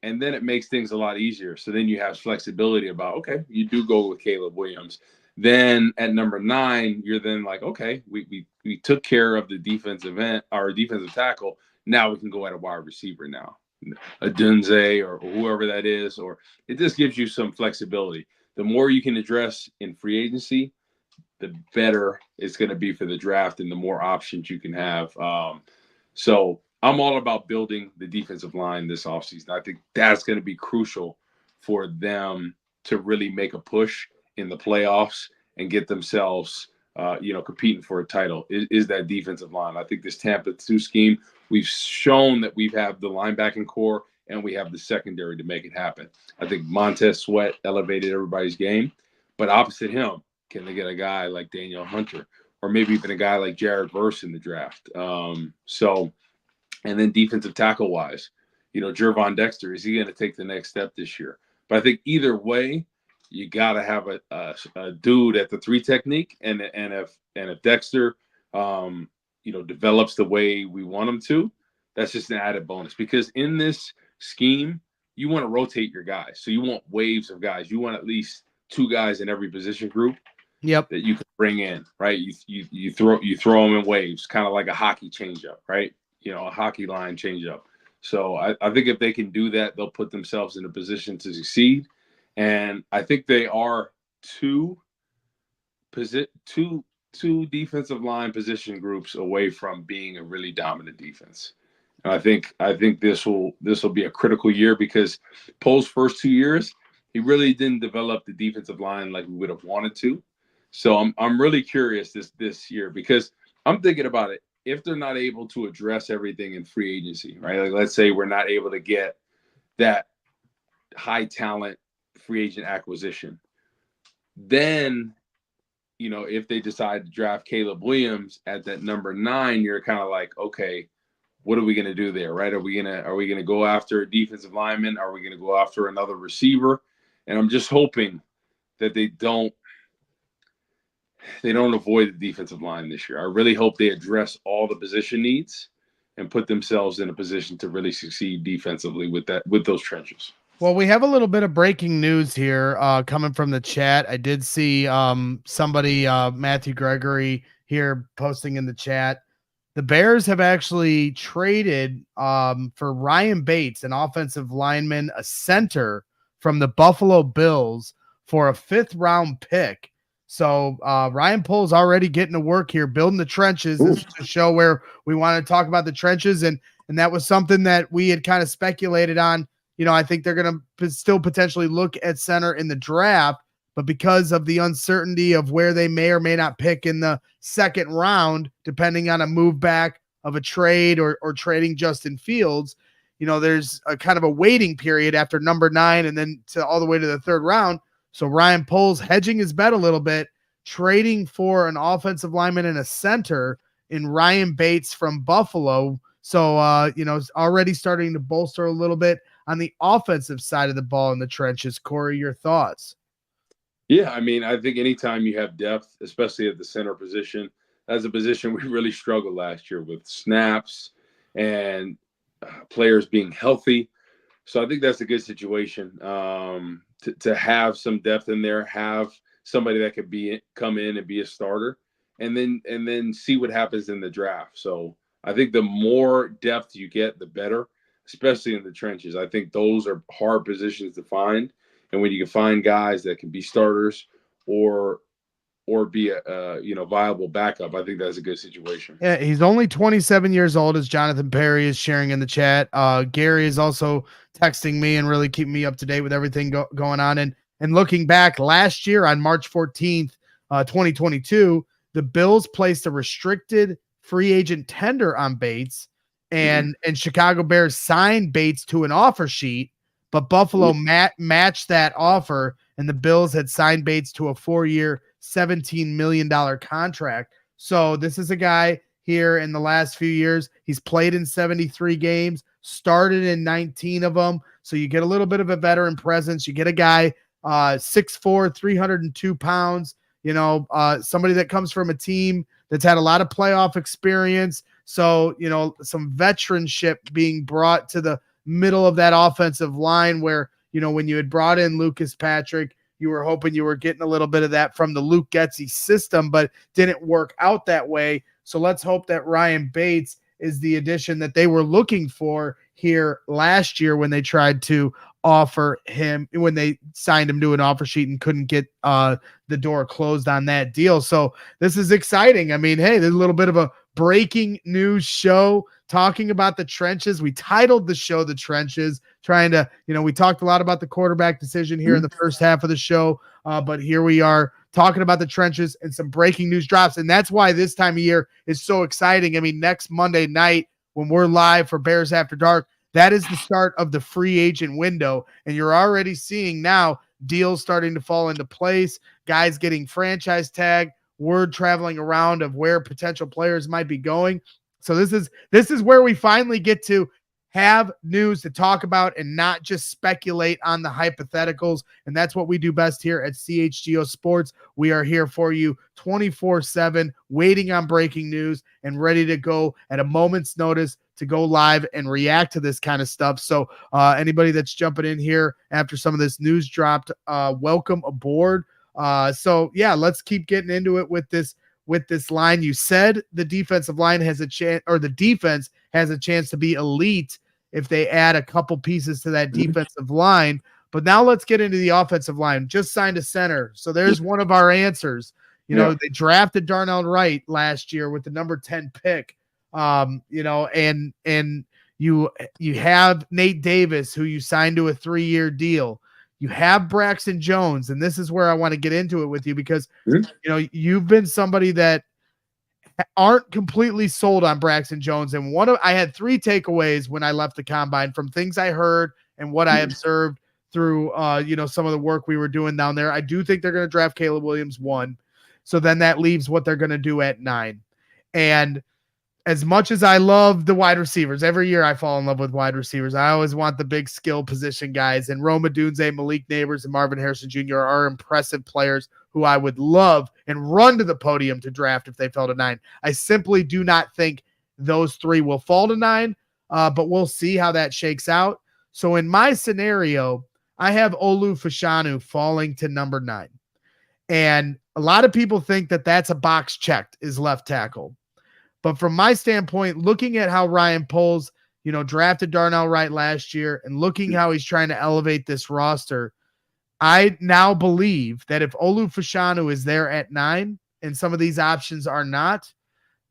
and then it makes things a lot easier. So then you have flexibility about, okay, you do go with Caleb Williams. Then at number 9, you're then like, okay, we took care of the defensive end, our defensive tackle. Now we can go at a wide receiver now, a Dunze or whoever that is, or it just gives you some flexibility. The more you can address in free agency, the better it's going to be for the draft and the more options you can have. So I'm all about building the defensive line this offseason. I think that's going to be crucial for them to really make a push in the playoffs and get themselves, competing for a title is that defensive line. I think this Tampa 2 scheme, we've shown that we have the linebacking core and we have the secondary to make it happen. I think Montez Sweat elevated everybody's game, but opposite him, can they get a guy like Daniel Hunter or maybe even a guy like Jared Verse in the draft? And then defensive tackle wise, Jervon Dexter, is he going to take the next step this year? But I think either way, you got to have a dude at the 3 technique. And if Dexter, develops the way we want him to, that's just an added bonus, because in this scheme, you want to rotate your guys. So you want waves of guys. You want at least 2 guys in every position group. Yep. That you can bring in, right? You throw them in waves, kind of like a hockey changeup, right? A hockey line changeup. So I think if they can do that, they'll put themselves in a position to succeed. And I think they are two defensive line position groups away from being a really dominant defense. And I think this will be a critical year, because Pole's first 2 years, he really didn't develop the defensive line like we would have wanted to. So I'm really curious this year, because I'm thinking about it. If they're not able to address everything in free agency, right? Like, let's say we're not able to get that high talent free agent acquisition, then, if they decide to draft Caleb Williams at that number 9, you're kind of like, okay, what are we going to do there, right? Are we going to go after a defensive lineman? Are we going to go after another receiver? And I'm just hoping that they don't avoid the defensive line this year. I really hope they address all the position needs and put themselves in a position to really succeed defensively with those trenches. Well, we have a little bit of breaking news here coming from the chat. I did see somebody, Matthew Gregory, here posting in the chat. The Bears have actually traded for Ryan Bates, an offensive lineman, a center from the Buffalo Bills, for a 5th-round pick. So Ryan Pole's already getting to work here, building the trenches. This is a show where we want to talk about the trenches, and that was something that we had kind of speculated on. I think they're going to still potentially look at center in the draft, but because of the uncertainty of where they may or may not pick in the 2nd round, depending on a move back of a trade or trading Justin Fields, there's a kind of a waiting period after number 9 and then all the way to the 3rd round. So Ryan Pole's hedging his bet a little bit, trading for an offensive lineman and a center in Ryan Bates from Buffalo. So, it's already starting to bolster a little bit on the offensive side of the ball in the trenches. Corey, your thoughts? Yeah, I mean, I think anytime you have depth, especially at the center position, that's a position we really struggled last year with snaps and players being healthy. So I think that's a good situation to have some depth in there, have somebody that could come in and be a starter, and then see what happens in the draft. So I think the more depth you get, the better, especially in the trenches. I think those are hard positions to find, and when you can find guys that can be starters or be a viable backup, I think that's a good situation. Yeah, he's only 27 years old, as Jonathan Perry is sharing in the chat. Gary is also texting me and really keeping me up to date with everything going on. And looking back last year on March 14th, 2022, the Bills placed a restricted free agent tender on Bates, and Chicago Bears signed Bates to an offer sheet, but Buffalo matched that offer, and the Bills had signed Bates to a 4-year, $17 million contract. So this is a guy here in the last few years. He's played in 73 games, started in 19 of them. So you get a little bit of a veteran presence. You get a guy 6'4", 302 pounds, somebody that comes from a team that's had a lot of playoff experience. So, some veteranship being brought to the middle of that offensive line where, when you had brought in Lucas Patrick, you were hoping you were getting a little bit of that from the Luke Getsy system, but didn't work out that way. So let's hope that Ryan Bates is the addition that they were looking for here last year when they tried to offer him, when they signed him to an offer sheet and couldn't get the door closed on that deal. So this is exciting. I mean, hey, there's a little bit of a breaking news show talking about the trenches. We titled the show The Trenches, trying to, we talked a lot about the quarterback decision here in the first half of the show, but here we are talking about the trenches and some breaking news drops. And that's why this time of year is so exciting. I mean, next Monday night when we're live for Bears After Dark, that is the start of the free agent window. And you're already seeing now deals starting to fall into place, guys getting franchise tag, word traveling around of where potential players might be going. So this is where we finally get to have news to talk about and not just speculate on the hypotheticals. And that's what we do best here at CHGO Sports. We are here for you 24/7, waiting on breaking news and ready to go at a moment's notice to go live and react to this kind of stuff. So anybody that's jumping in here after some of this news dropped, welcome aboard. So yeah, let's keep getting into it with this line. You said the defensive line has a chance, or the defense has a chance to be elite if they add a couple pieces to that defensive line. But now let's get into the offensive line. Just signed a center. So there's one of our answers. They drafted Darnell Wright last year with the number 10 pick. And you have Nate Davis, who you signed to a 3-year deal. You have Braxton Jones, and this is where I want to get into it with you because, you've been somebody that aren't completely sold on Braxton Jones. And I had 3 takeaways when I left the combine from things I heard and what I observed through, some of the work we were doing down there. I do think they're going to draft Caleb Williams 1. So then that leaves what they're going to do at 9. And as much as I love the wide receivers, every year I fall in love with wide receivers. I always want the big skill position guys, and Rome Odunze, Malik Neighbors, and Marvin Harrison Jr. are impressive players who I would love and run to the podium to draft if they fell to 9. I simply do not think those 3 will fall to 9, but we'll see how that shakes out. So in my scenario, I have Olu Fashanu falling to number 9. And a lot of people think that that's a box checked, is left tackle. But from my standpoint, looking at how Ryan Poles, drafted Darnell Wright last year and looking how he's trying to elevate this roster, I now believe that if Olu Fashanu is there at 9 and some of these options are not,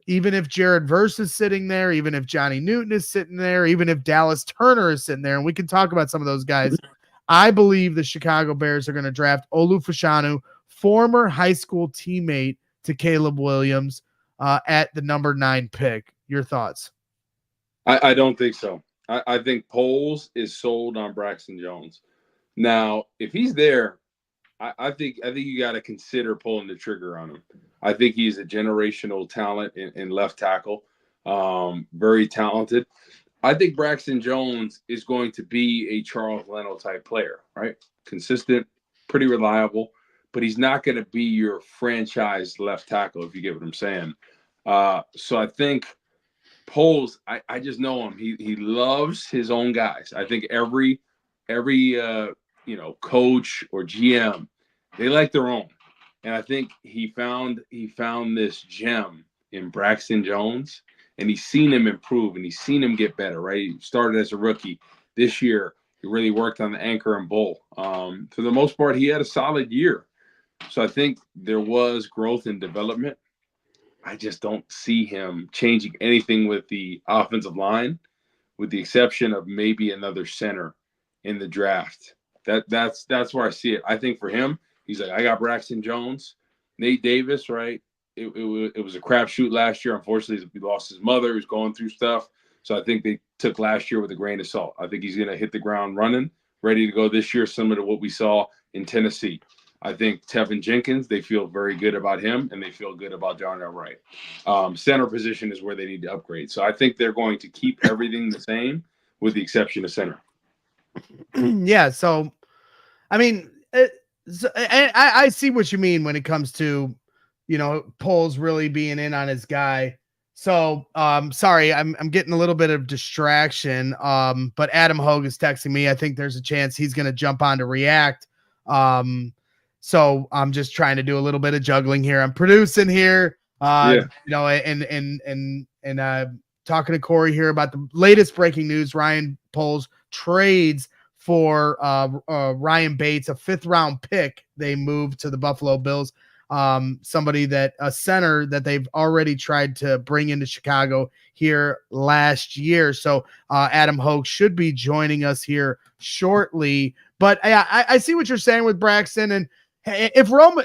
even if Jared Verse is sitting there, even if Johnny Newton is sitting there, even if Dallas Turner is sitting there, and we can talk about some of those guys, I believe the Chicago Bears are going to draft Olu Fashanu, former high school teammate to Caleb Williams, at the number 9 pick. Your thoughts? I don't think so. I think Poles is sold on Braxton Jones. Now, if he's there, I think you got to consider pulling the trigger on him. I think he's a generational talent in left tackle. very talented. I think Braxton Jones is going to be a Charles Leno type player, right? Consistent, pretty reliable, but he's not going to be your franchise left tackle, if you get what I'm saying. So I think Poles, I just know him. He loves his own guys. I think every coach or GM, they like their own. And I think he found this gem in Braxton Jones, and he's seen him improve and he's seen him get better, right? He started as a rookie. This year, he really worked on the anchor and bull. For the most part, he had a solid year. So I think there was growth and development. I just don't see him changing anything with the offensive line, with the exception of maybe another center in the draft. That's where I see it. I think for him, he's like, I got Braxton Jones, Nate Davis, right? It was a crapshoot last year. Unfortunately, he lost his mother. He was going through stuff. So I think they took last year with a grain of salt. I think he's going to hit the ground running, ready to go this year, similar to what we saw in Tennessee. I think Tevin Jenkins, they feel very good about him, and they feel good about Darnell Wright. Center position is where they need to upgrade. So I think they're going to keep everything the same with the exception of center. Yeah, so, I mean, I see what you mean when it comes to, Poles really being in on his guy. So, sorry, I'm getting a little bit of distraction. But Adam Hogue is texting me. I think there's a chance he's going to jump on to react. So I'm just trying to do a little bit of juggling here. I'm producing here, and talking to Corey here about the latest breaking news. Ryan Poles trades for Ryan Bates, a 5th round pick. They moved to the Buffalo Bills. A center that they've already tried to bring into Chicago here last year. So Adam Hoge should be joining us here shortly. But I see what you're saying with Braxton. And if Rome,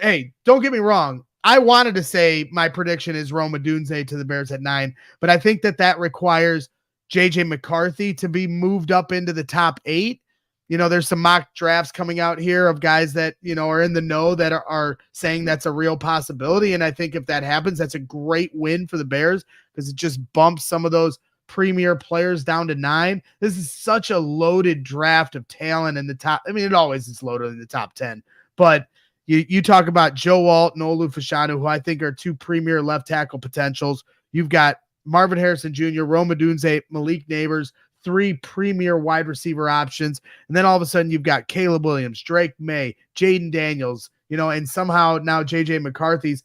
don't get me wrong. I wanted to say my prediction is Rome Odunze to the Bears at 9, but I think that requires JJ McCarthy to be moved up into the top 8. There's some mock drafts coming out here of guys that, are in the know that are saying that's a real possibility. And I think if that happens, that's a great win for the Bears because it just bumps some of those premier players down to 9. This is such a loaded draft of talent in the top. I mean, it always is loaded in the top 10, but you talk about Joe Alt and Olu Fashanu, who I think are 2 premier left tackle potentials. You've got Marvin Harrison Jr., Rome Odunze, Malik Neighbors, 3 premier wide receiver options. And then all of a sudden you've got Caleb Williams, Drake May, Jaden Daniels, and somehow now JJ McCarthy's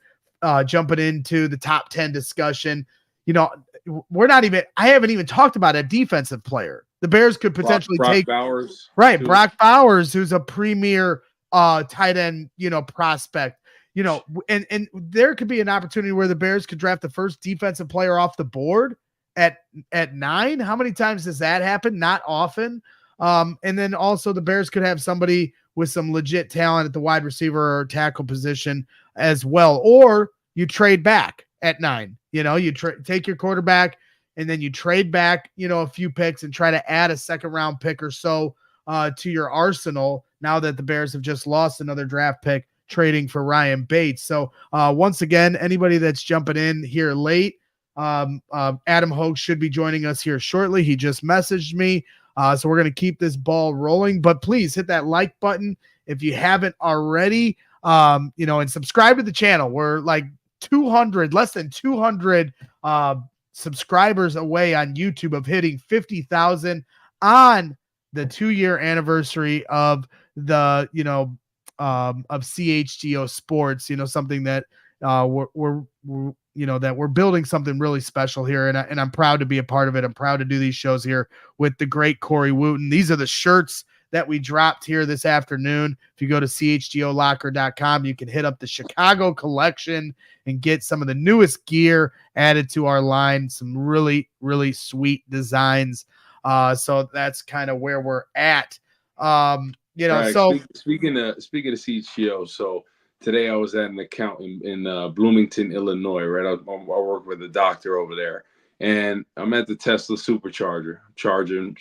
jumping into the top 10 discussion. I haven't even talked about a defensive player. The Bears could potentially take Bowers. Right. Brock Bowers, who's a premier tight end, prospect, and there could be an opportunity where the Bears could draft the first defensive player off the board at 9. How many times does that happen? Not often. And then also the Bears could have somebody with some legit talent at the wide receiver or tackle position as well. Or you trade back at 9, you take your quarterback and then you trade back, a few picks and try to add a 2nd round pick or so to your arsenal now that the Bears have just lost another draft pick trading for Ryan Bates. So once again, anybody that's jumping in here late, Adam Hoge should be joining us here shortly. He just messaged me. So we're going to keep this ball rolling, but please hit that like button if you haven't already, and subscribe to the channel. We're like less than 200 subscribers away on YouTube of hitting 50,000 on the 2-year anniversary of the, of CHGO Sports, something that we're building something really special here. And I'm proud to be a part of it. I'm proud to do these shows here with the great Corey Wootton. These are the shirts that we dropped here this afternoon. If you go to chgolocker.com, you can hit up the Chicago collection and get some of the newest gear added to our line. Some really, really sweet designs. So that's kind of where we're at. Right. So speaking of CHGO, so today I was at an account in Bloomington, Illinois, right? I work with a doctor over there, and I'm at the Tesla supercharger, charging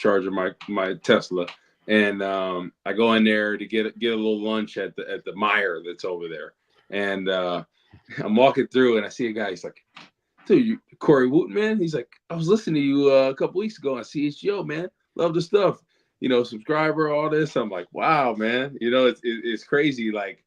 my Tesla, and I go in there to get a little lunch at the Meijer that's over there, and I'm walking through and I see a guy. He's like, dude, Corey Wootton, man. He's like, I was listening to you a couple weeks ago on CHGO, man. Love the stuff. Subscriber, all this. I'm like, wow, man. It's crazy. Like,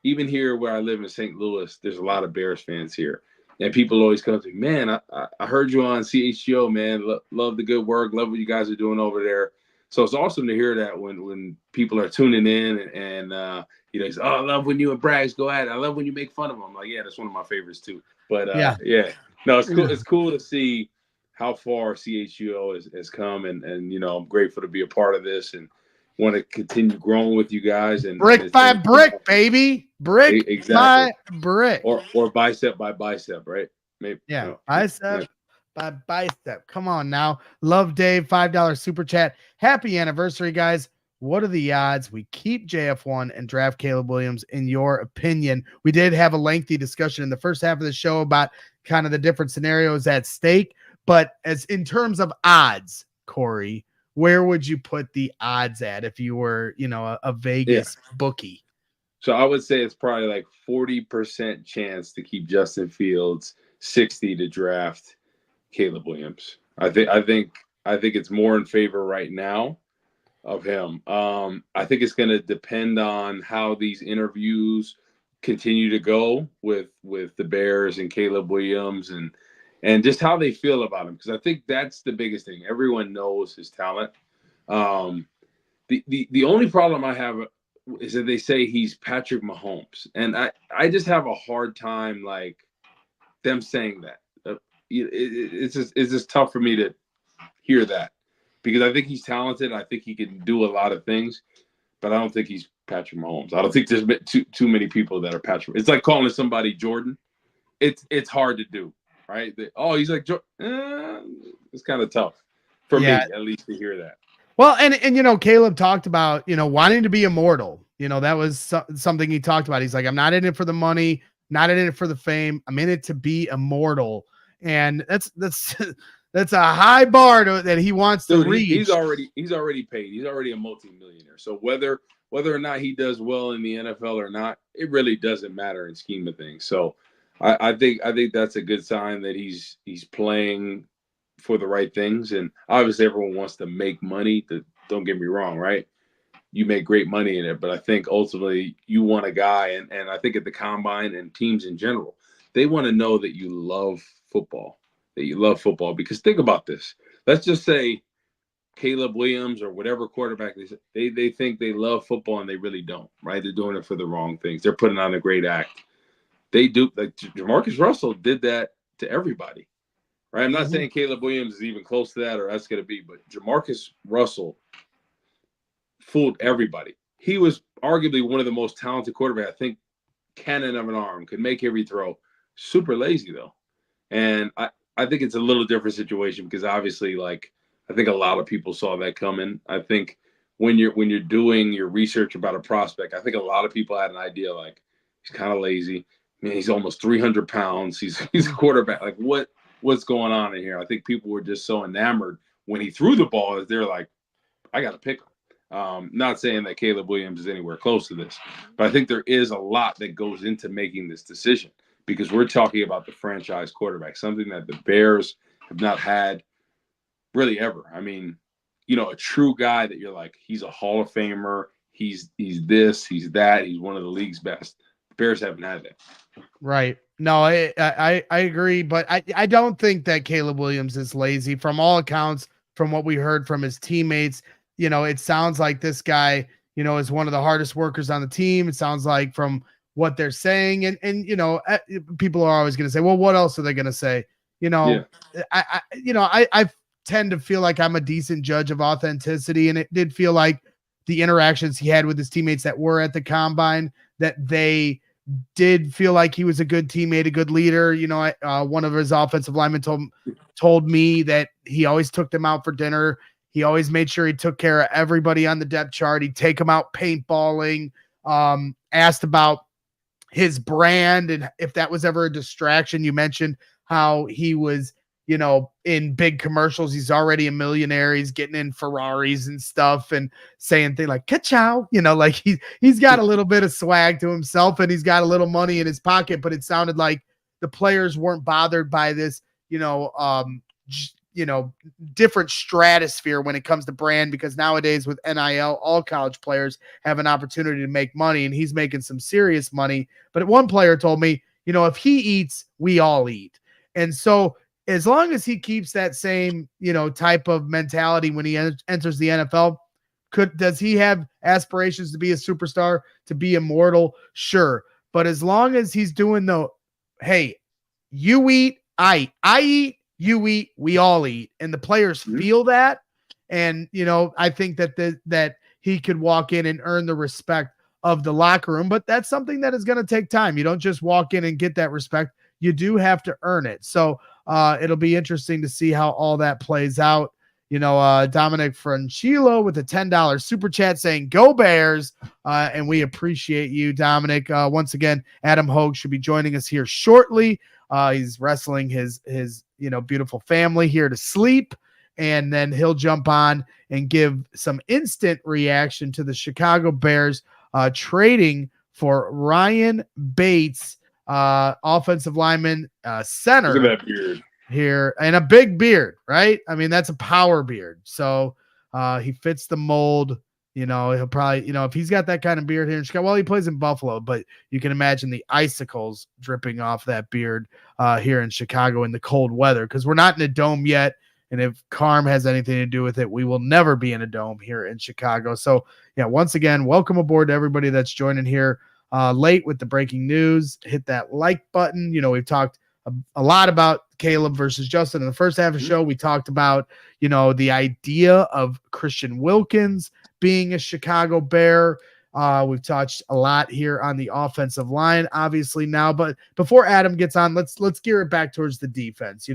even here where I live in St. Louis, there's a lot of Bears fans here. And people always come to me, man, I heard you on CHGO, man. Love the good work. Love what you guys are doing over there. So it's awesome to hear that when people are tuning in and he's, I love when you and Braggs go at it. I love when you make fun of them. I'm like, yeah, that's one of my favorites too. But yeah. No, it's cool. It's cool to see how far CHGO has come, and I'm grateful to be a part of this and want to continue growing with you guys. And brick by brick, baby, brick by brick, or bicep by bicep, right? Maybe. Bicep by bicep. Come on now, love Dave, $5 super chat. Happy anniversary, guys. What are the odds we keep JF1 and draft Caleb Williams, in your opinion? We did have a lengthy discussion in the first half of the show about kind of the different scenarios at stake. But as in terms of odds, Corey, where would you put the odds at if you were, a Vegas bookie? So I would say it's probably like 40% chance to keep Justin Fields, 60 to draft Caleb Williams. I think it's more in favor right now of him. I think it's going to depend on how these interviews continue to go with the Bears and Caleb Williams and just how they feel about him. Because I think that's the biggest thing. Everyone knows his talent. The only problem I have is that they say he's Patrick Mahomes. And I just have a hard time, like, them saying that. It's just tough for me to hear that. Because I think he's talented. I think he can do a lot of things, but I don't think he's Patrick Mahomes. I don't think there's been too many people that are Patrick. It's like calling somebody Jordan. It's hard to do, right? He's like Jordan. It's kind of tough for me, at least, to hear that. Well, and Caleb talked about wanting to be immortal. That was something he talked about. He's like, I'm not in it for the money, not in it for the fame. I'm in it to be immortal, and that's a high bar that he wants to reach. He's already paid. He's already a multimillionaire. So whether or not he does well in the NFL or not, it really doesn't matter in scheme of things. So I think that's a good sign that he's playing for the right things. And obviously everyone wants to make money. Don't get me wrong, right? You make great money in it, but I think ultimately you want a guy, and I think at the combine and teams in general, they want to know that you love football. Because think about this. Let's just say Caleb Williams or whatever quarterback they think they love football and they really don't, right? They're doing it for the wrong things. They're putting on a great act. They do, like Jamarcus Russell did that to everybody, right? I'm not saying Caleb Williams is even close to that or that's going to be, but Jamarcus Russell fooled everybody. He was arguably one of the most talented quarterbacks. I think cannon of an arm, could make every throw. Super lazy though. And I think it's a little different situation because obviously, like, I think a lot of people saw that coming. I think when you're doing your research about a prospect, I think a lot of people had an idea, like, he's kind of lazy. Man, he's almost 300 pounds. He's a quarterback. Like, what's going on in here? I think people were just so enamored when he threw the ball that they're like, I got to pick him. Not saying that Caleb Williams is anywhere close to this, but I think there is a lot that goes into making this decision. Because we're talking about the franchise quarterback, something that the Bears have not had really ever. I mean, a true guy that you're like, he's a Hall of Famer. He's this, he's that. He's one of the league's best. The Bears haven't had that. Right. No, I agree, but I don't think that Caleb Williams is lazy. From all accounts, from what we heard from his teammates, it sounds like this guy, is one of the hardest workers on the team. It sounds like from what they're saying, and people are always going to say, well, what else are they going to say? I tend to feel like I'm a decent judge of authenticity, and it did feel like the interactions he had with his teammates that were at the combine, that they did feel like he was a good teammate, a good leader. One of his offensive linemen told me that he always took them out for dinner. He always made sure he took care of everybody on the depth chart. He'd take them out paintballing. Asked about his brand and if that was ever a distraction. You mentioned how he was, in big commercials. He's already a millionaire. He's getting in Ferraris and stuff and saying things like "ka-chow," like he's got a little bit of swag to himself and he's got a little money in his pocket. But it sounded like the players weren't bothered by this, different stratosphere when it comes to brand, because nowadays with NIL, all college players have an opportunity to make money, and he's making some serious money. But one player told me, if he eats, we all eat. And so as long as he keeps that same, type of mentality when he enters the NFL, does he have aspirations to be a superstar, to be immortal? Sure. But as long as he's doing hey, you eat, I eat, you eat, we all eat. And the players feel that. And, I think that he could walk in and earn the respect of the locker room, but that's something that is going to take time. You don't just walk in and get that respect. You do have to earn it. So it'll be interesting to see how all that plays out. Dominic Franchillo with a $10 super chat saying, "Go Bears." And we appreciate you, Dominic. Once again, Adam Hogue should be joining us here shortly. He's wrestling his beautiful family here to sleep. And then he'll jump on and give some instant reaction to the Chicago Bears trading for Ryan Bates, offensive lineman, center. Look at that beard here, and a big beard, right? I mean, that's a power beard. So he fits the mold. He'll probably, if he's got that kind of beard here in Chicago, well, he plays in Buffalo, but you can imagine the icicles dripping off that beard here in Chicago in the cold weather, because we're not in a dome yet. And if Carm has anything to do with it, we will never be in a dome here in Chicago. So, yeah, once again, welcome aboard to everybody that's joining here late with the breaking news. Hit that like button. We've talked a lot about Caleb versus Justin in the first half of the show. We talked about, the idea of Christian Wilkins being a Chicago Bear. We've touched a lot here on the offensive line, obviously now, but before Adam gets on, let's gear it back towards the defense.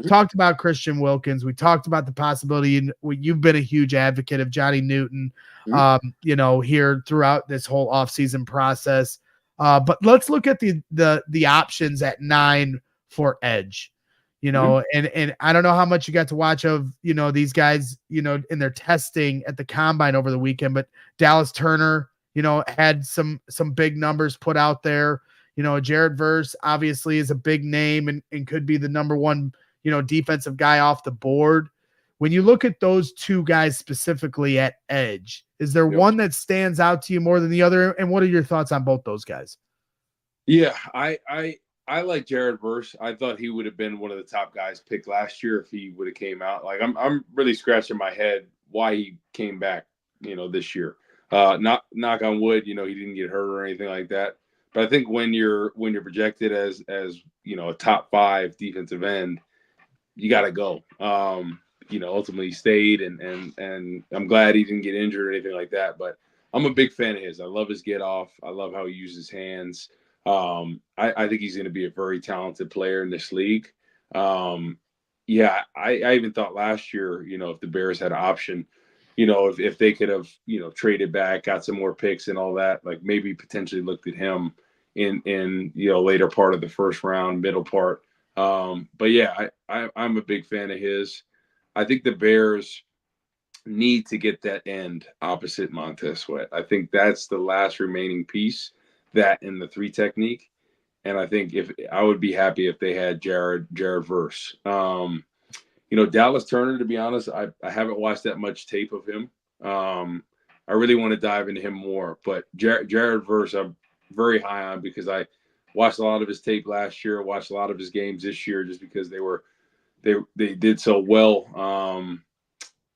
Talked about Christian Wilkins. We talked about the possibility, and you've been a huge advocate of Johnny Newton, here throughout this whole offseason process. But let's look at the options at 9 for edge. And I don't know how much you got to watch of, these guys, in their testing at the combine over the weekend, but Dallas Turner, had some big numbers put out there. Jared Verse obviously is a big name and could be the number one, defensive guy off the board. When you look at those two guys specifically at edge, is there one that stands out to you more than the other? And what are your thoughts on both those guys? Yeah, I like Jared Verse. I thought he would have been one of the top guys picked last year if he would have came out. Like I'm really scratching my head why he came back, this year. Knock on wood, he didn't get hurt or anything like that. But I think when you're projected as a top 5 defensive end, you got to go. Ultimately he stayed, and I'm glad he didn't get injured or anything like that. But I'm a big fan of his. I love his get off. I love how he uses his hands. I think he's going to be a very talented player in this league. I even thought last year, if the Bears had an option, if they could have, traded back, got some more picks and all that, like maybe potentially looked at him in later part of the first round, middle part. But yeah, I'm a big fan of his. I think the Bears need to get that end opposite Montez Sweat. I think that's the last remaining piece, that in the 3 technique. And I think if I would be happy if they had Jared Verse. Dallas Turner, to be honest, I haven't watched that much tape of him. I really want to dive into him more, but Jared Verse, I'm very high on, because I watched a lot of his tape last year, watched a lot of his games this year, just because they did so well.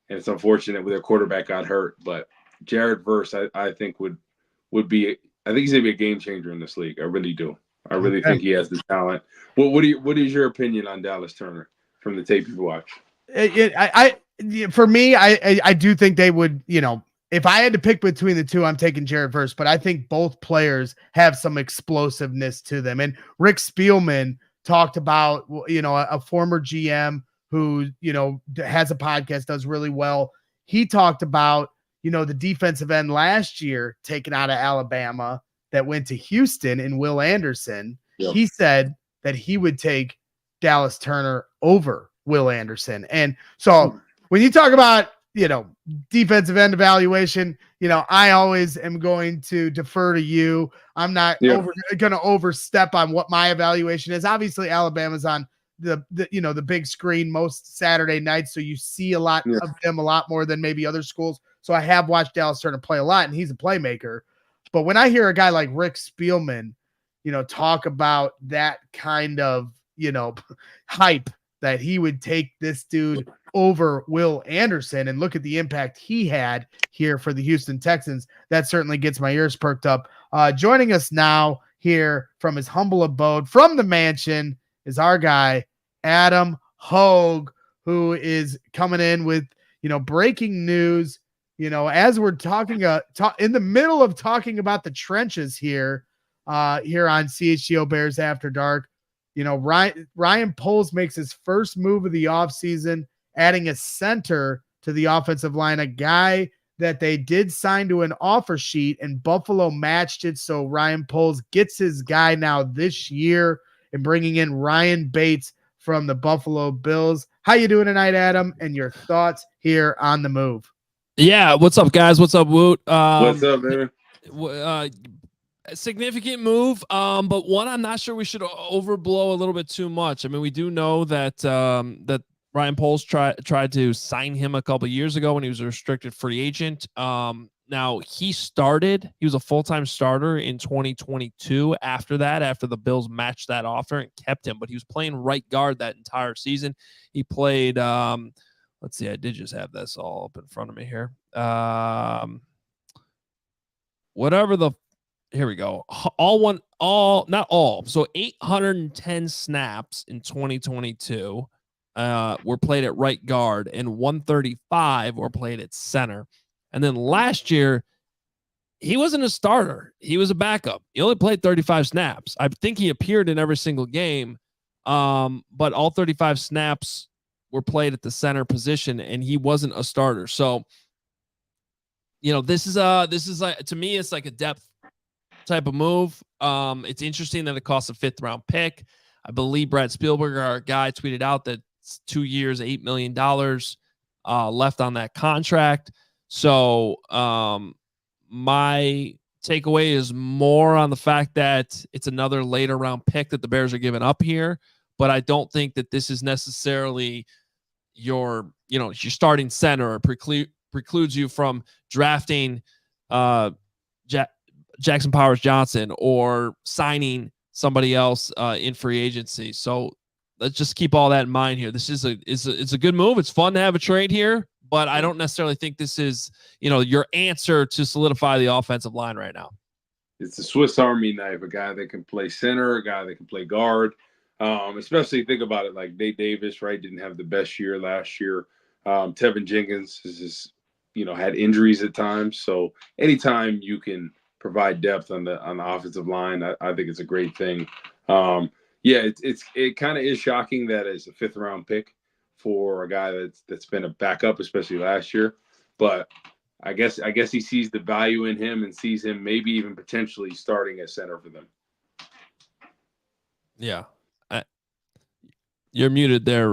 And it's unfortunate their quarterback got hurt, but Jared Verse, I think would be, I think he's going to be a game changer in this league. I really do. I really think he has the talent. What is your opinion on Dallas Turner from the tape you've watched? For me, I do think they would, if I had to pick between the two, I'm taking Jared Verse, but I think both players have some explosiveness to them. And Rick Spielman talked about, a former GM who, has a podcast, does really well. He talked about, the defensive end last year taken out of Alabama that went to Houston in Will Anderson. Yep. He said that he would take Dallas Turner over Will Anderson. And so when you talk about defensive end evaluation, I always am going to defer to you. I'm not going to overstep on what my evaluation is. Obviously, Alabama's on the big screen most Saturday nights, so you see a lot of them, a lot more than maybe other schools. So I have watched Dallas Turner play a lot, and he's a playmaker. But when I hear a guy like Rick Spielman, talk about that kind of, hype that he would take this dude over Will Anderson, and look at the impact he had here for the Houston Texans, that certainly gets my ears perked up. Joining us now here from his humble abode, from the mansion, is our guy, Adam Hogue, who is coming in with, breaking news, as we're talking in the middle of talking about the trenches here on CHGO Bears After Dark. Ryan Poles makes his first move of the offseason, adding a center to the offensive line, a guy that they did sign to an offer sheet, and Buffalo matched it. So Ryan Poles gets his guy now this year, and bringing in Ryan Bates from the Buffalo Bills. How you doing tonight, Adam? And your thoughts here on the move? Yeah, what's up, guys? What's up, Woot? What's up, man? A significant move, but one I'm not sure we should overblow a little bit too much. I mean, we do know that that Ryan Poles tried to sign him a couple of years ago when he was a restricted free agent. Now he was a full-time starter in 2022. After the Bills matched that offer and kept him, but he was playing right guard that entire season. He played, let's see, I did just have this all up in front of me here. Here we go. Not all. So 810 snaps in 2022 were played at right guard, and 135 were played at center. And then last year, he wasn't a starter. He was a backup. He only played 35 snaps. I think he appeared in every single game, but all 35 snaps were played at the center position, and he wasn't a starter. So, this is like, to me, it's like a depth type of move. It's interesting that it costs a 5th round pick. I believe Brad Spielberg, our guy, tweeted out that it's 2 years, $8 million left on that contract. So my takeaway is more on the fact that it's another later round pick that the Bears are giving up here. But I don't think that this is necessarily your starting center, or precludes you from drafting Jackson Powers Johnson or signing somebody else in free agency. So let's just keep all that in mind here. This is it's a good move. It's fun to have a trade here, but I don't necessarily think this is, your answer to solidify the offensive line right now. It's a Swiss Army knife, a guy that can play center, a guy that can play guard. Especially think about it, like Nate Davis, right? Didn't have the best year last year. Tevin Jenkins had injuries at times. So anytime you can provide depth on the offensive line, I think it's a great thing. It kind of is shocking that it's a 5th round pick for a guy that's been a backup, especially last year. But I guess he sees the value in him and sees him maybe even potentially starting at center for them. Yeah. You're muted there,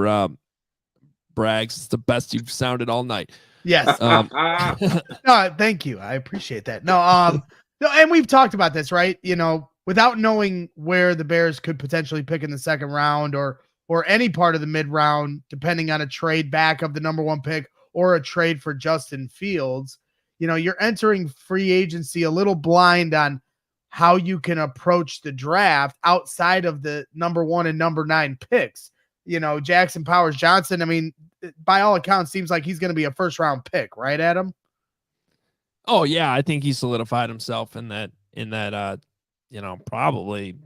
Braggs. It's the best you've sounded all night. Yes. No, thank you. I appreciate that. No, and we've talked about this, right? Without knowing where the Bears could potentially pick in the 2nd round or any part of the mid round, depending on a trade back of the number 1 pick or a trade for Justin Fields, you're entering free agency a little blind on how you can approach the draft outside of the number 1 and number 9 picks. Jackson Powers Johnson, I mean, by all accounts, seems like he's going to be a 1st round pick, right, Adam? Oh yeah, I think he solidified himself in that probably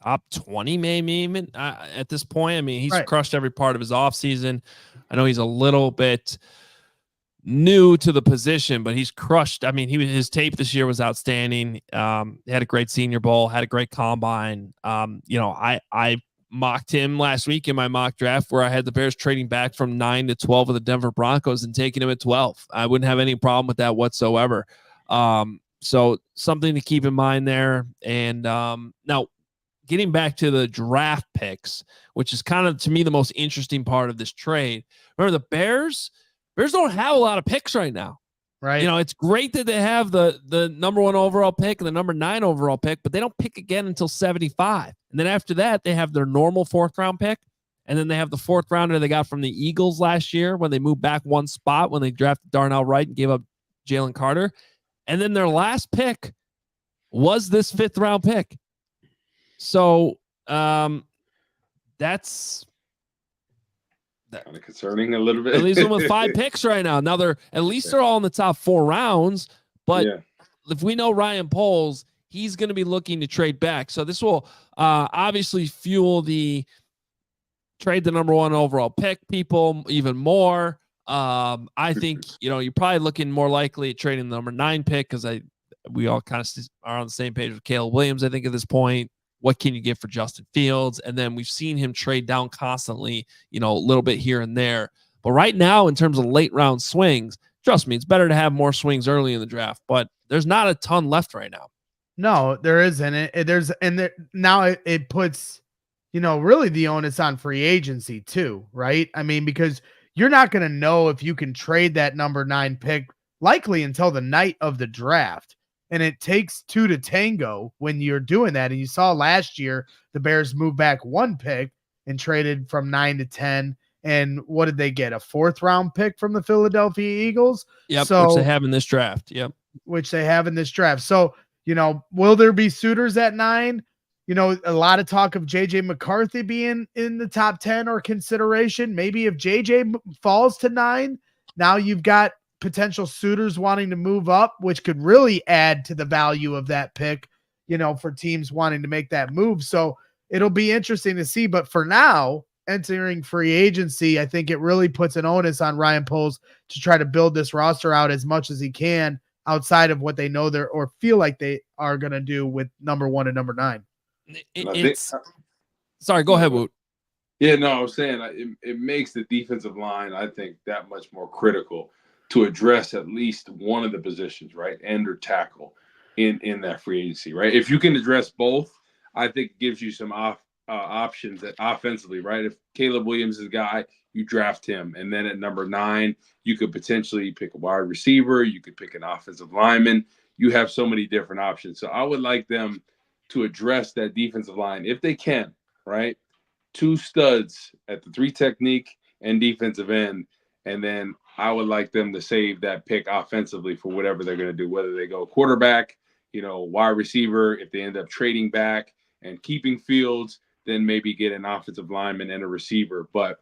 top 20, maybe even at this point. I mean, he's crushed every part of his offseason. I know he's a little bit new to the position, but he's crushed. I mean, his tape this year was outstanding. He had a great Senior Bowl, had a great combine. I mocked him last week in my mock draft where I had the Bears trading back from 9 to 12 of the Denver Broncos and taking him at 12. I wouldn't have any problem with that whatsoever. So something to keep in mind there. And now getting back to the draft picks, which is kind of, to me, the most interesting part of this trade. Remember, the Bears Bears don't have a lot of picks right now. Right. You know, it's great that they have the number 1 overall pick and the number 9 overall pick, but they don't pick again until 75. And then after that, they have their normal 4th round pick. And then they have the 4th rounder they got from the Eagles last year when they moved back 1 spot when they drafted Darnell Wright and gave up Jalen Carter. And then their last pick was this 5th round pick. So that's kind of concerning a little bit. At least with 5 picks right now. Now they're all in the top 4 rounds, but if we know Ryan Poles, he's going to be looking to trade back. So this will obviously fuel the trade the number 1 overall pick people even more. I think, you're probably looking more likely at trading the number 9 pick because we all kind of are on the same page with Caleb Williams, I think, at this point. What can you get for Justin Fields? And then we've seen him trade down constantly, a little bit here and there. But right now, in terms of late round swings, trust me, it's better to have more swings early in the draft, but there's not a ton left right now. No, there isn't. Now it puts, really the onus on free agency too, right? I mean, because you're not going to know if you can trade that number 9 pick likely until the night of the draft. And it takes 2 to tango when you're doing that. And you saw last year, the Bears moved back 1 pick and traded from 9 to 10. And what did they get? A 4th round pick from the Philadelphia Eagles? Yep, so, which they have in this draft. Yep. Which they have in this draft. So, will there be suitors at 9? A lot of talk of JJ McCarthy being in the top 10 or consideration. Maybe if JJ falls to 9, now you've got potential suitors wanting to move up, which could really add to the value of that pick, for teams wanting to make that move. So it'll be interesting to see. But for now, entering free agency, I think it really puts an onus on Ryan Poles to try to build this roster out as much as he can outside of what they know they're or feel like they are going to do with number 1 and number 9. Sorry, go ahead, Woot. Yeah, no, I was saying it makes the defensive line, I think, that much more critical to address at least one of the positions, right, end or tackle in that free agency, right? If you can address both, I think it gives you some options offensively, right? If Caleb Williams is a guy, you draft him, and then at number 9, you could potentially pick a wide receiver, you could pick an offensive lineman. You have so many different options. So I would like them to address that defensive line if they can, right? 2 studs at the 3 technique and defensive end, and then I would like them to save that pick offensively for whatever they're going to do, whether they go quarterback, wide receiver. If they end up trading back and keeping Fields, then maybe get an offensive lineman and a receiver. But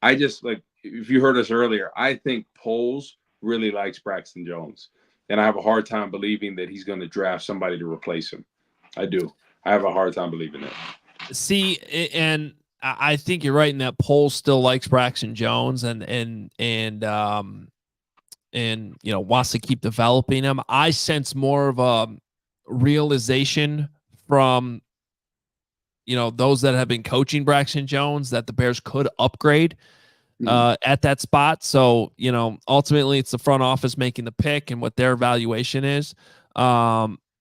I just, if you heard us earlier, I think Poles really likes Braxton Jones. And I have a hard time believing that he's going to draft somebody to replace him. I do. I have a hard time believing that. See, and I think you're right in that Poles still likes Braxton Jones and wants to keep developing him. I sense more of a realization from those that have been coaching Braxton Jones that the Bears could upgrade at that spot. So ultimately it's the front office making the pick and what their evaluation is.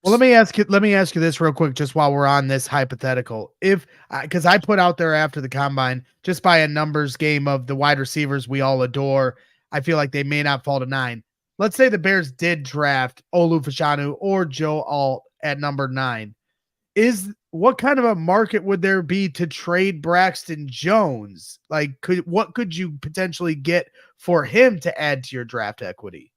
Well, let me ask you this real quick, just while we're on this hypothetical. Because I put out there after the combine, just by a numbers game of the wide receivers we all adore, I feel like they may not fall to 9. Let's say the Bears did draft Olu Fashanu or Joe Alt at number 9. What kind of a market would there be to trade Braxton Jones? What could you potentially get for him to add to your draft equity?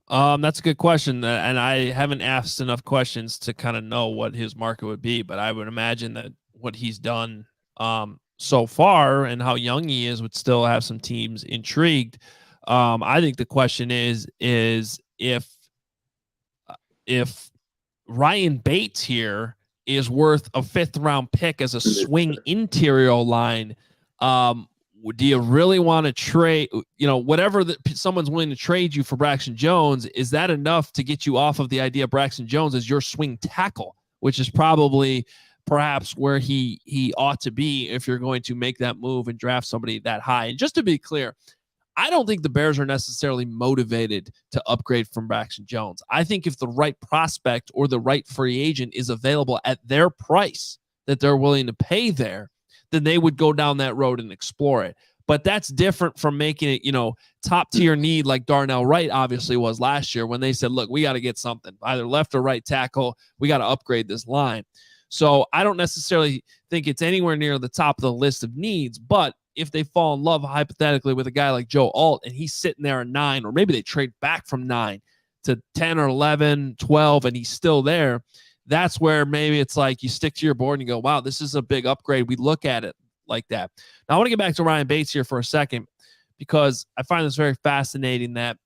That's a good question, and I haven't asked enough questions to kind of know what his market would be, but I would imagine that what he's done so far and how young he is would still have some teams intrigued. I think the question is if Ryan Bates here is worth a 5th round pick as a swing interior line, do you really want to trade, whatever someone's willing to trade you for Braxton Jones? Is that enough to get you off of the idea of Braxton Jones as your swing tackle, which is perhaps where he ought to be if you're going to make that move and draft somebody that high? And just to be clear, I don't think the Bears are necessarily motivated to upgrade from Braxton Jones. I think if the right prospect or the right free agent is available at their price that they're willing to pay there, then they would go down that road and explore it. But that's different from making it, top tier need like Darnell Wright obviously was last year when they said, look, we got to get something, either left or right tackle. We got to upgrade this line. So I don't necessarily think it's anywhere near the top of the list of needs, but if they fall in love hypothetically with a guy like Joe Alt and he's sitting there at 9, or maybe they trade back from 9 to 10 or 11, 12, and he's still there, that's where maybe it's like you stick to your board and you go, wow, this is a big upgrade. We look at it like that. Now I want to get back to Ryan Bates here for a second, because I find this very fascinating that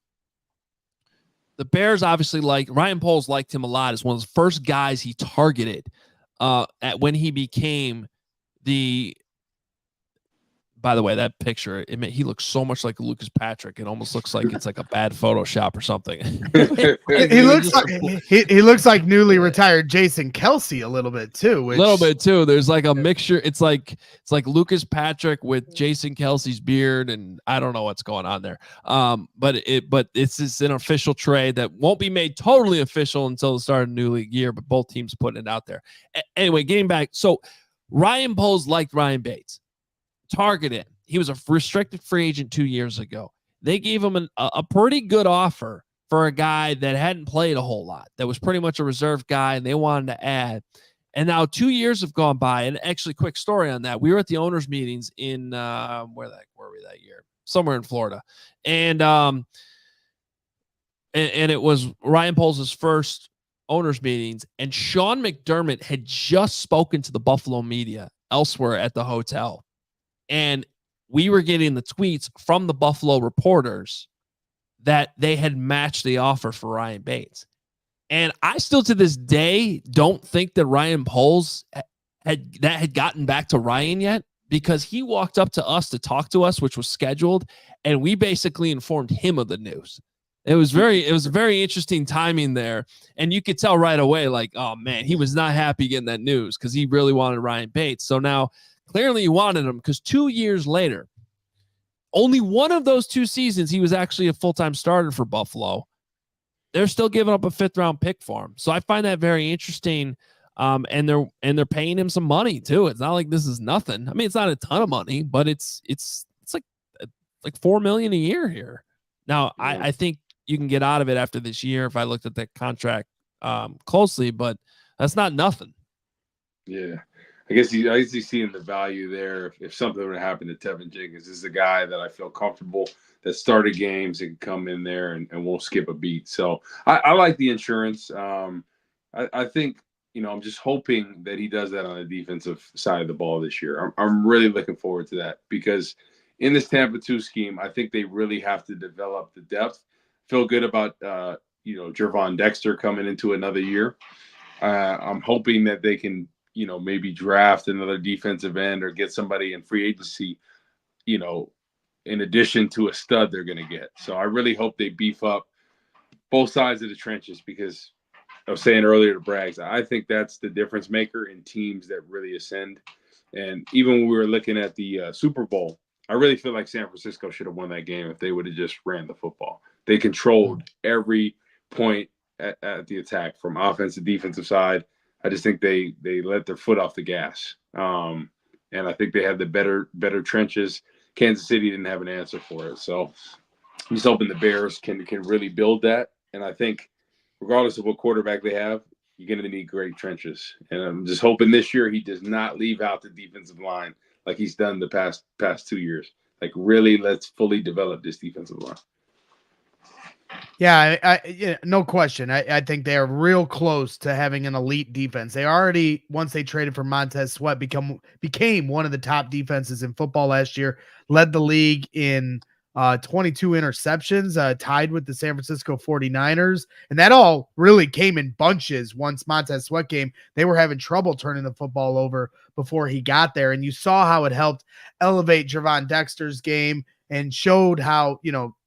the Bears obviously Ryan Poles liked him a lot as one of the first guys he targeted when he became the. By the way, that picture, he looks so much like Lucas Patrick. It almost looks like it's like a bad Photoshop or something. he looks like newly retired Jason Kelce a little bit too. A little bit too. There's like a mixture. It's like Lucas Patrick with Jason Kelce's beard, and I don't know what's going on there. But it's just an official trade that won't be made totally official until the start of the new league year. But both teams putting it out there. Anyway, getting back. So Ryan Poles liked Ryan Bates. Targeted. He was a restricted free agent 2 years ago. They gave him a pretty good offer for a guy that hadn't played a whole lot, that was pretty much a reserve guy, and they wanted to add. And now 2 years have gone by, and actually, quick story on that. We were at the owners' meetings in where were we that year? Somewhere in Florida, and it was Ryan Poles' first owners' meetings, and Sean McDermott had just spoken to the Buffalo media elsewhere at the hotel. And we were getting the tweets from the Buffalo reporters that they had matched the offer for Ryan Bates. And I still to this day don't think that Ryan Poles had gotten back to Ryan yet, because he walked up to us to talk to us, which was scheduled, and we basically informed him of the news. It was very interesting timing there. And you could tell right away, like, oh man, he was not happy getting that news because he really wanted Ryan Bates. So now clearly he wanted him, because 2 years later, only one of those 2 seasons, he was actually a full-time starter for Buffalo. They're still giving up a 5th-round pick for him. So I find that very interesting. And they're paying him some money too. It's not like this is nothing. I mean, it's not a ton of money, but it's like $4 million a year here. Now, I think you can get out of it after this year if I looked at that contract closely, but that's not nothing. Yeah. I guess I usually seeing the value there. If something would happen to Tevin Jenkins, this is a guy that I feel comfortable that started games and can come in there and won't skip a beat. So I like the insurance. I think, I'm just hoping that he does that on the defensive side of the ball this year. I'm really looking forward to that, because in this Tampa 2 scheme, I think they really have to develop the depth. Feel good about, Gervon Dexter coming into another year. I'm hoping that they can, maybe draft another defensive end or get somebody in free agency, in addition to a stud they're going to get. So I really hope they beef up both sides of the trenches, because I was saying earlier to Braggs, I think that's the difference maker in teams that really ascend. And even when we were looking at the Super Bowl, I really feel like San Francisco should have won that game if they would have just ran the football. They controlled every point at the attack, from offense to defensive side. I just think they let their foot off the gas. And I think they had the better trenches. Kansas City didn't have an answer for it. So I'm just hoping the Bears can really build that. And I think regardless of what quarterback they have, you're going to need great trenches. And I'm just hoping this year he does not leave out the defensive line like he's done the past 2 years. Like, really, let's fully develop this defensive line. Yeah, no question. I think they are real close to having an elite defense. They already, once they traded for Montez Sweat, became one of the top defenses in football last year, led the league in 22 interceptions, tied with the San Francisco 49ers. And that all really came in bunches once Montez Sweat came. They were having trouble turning the football over before he got there. And you saw how it helped elevate Gervon Dexter's game and showed how,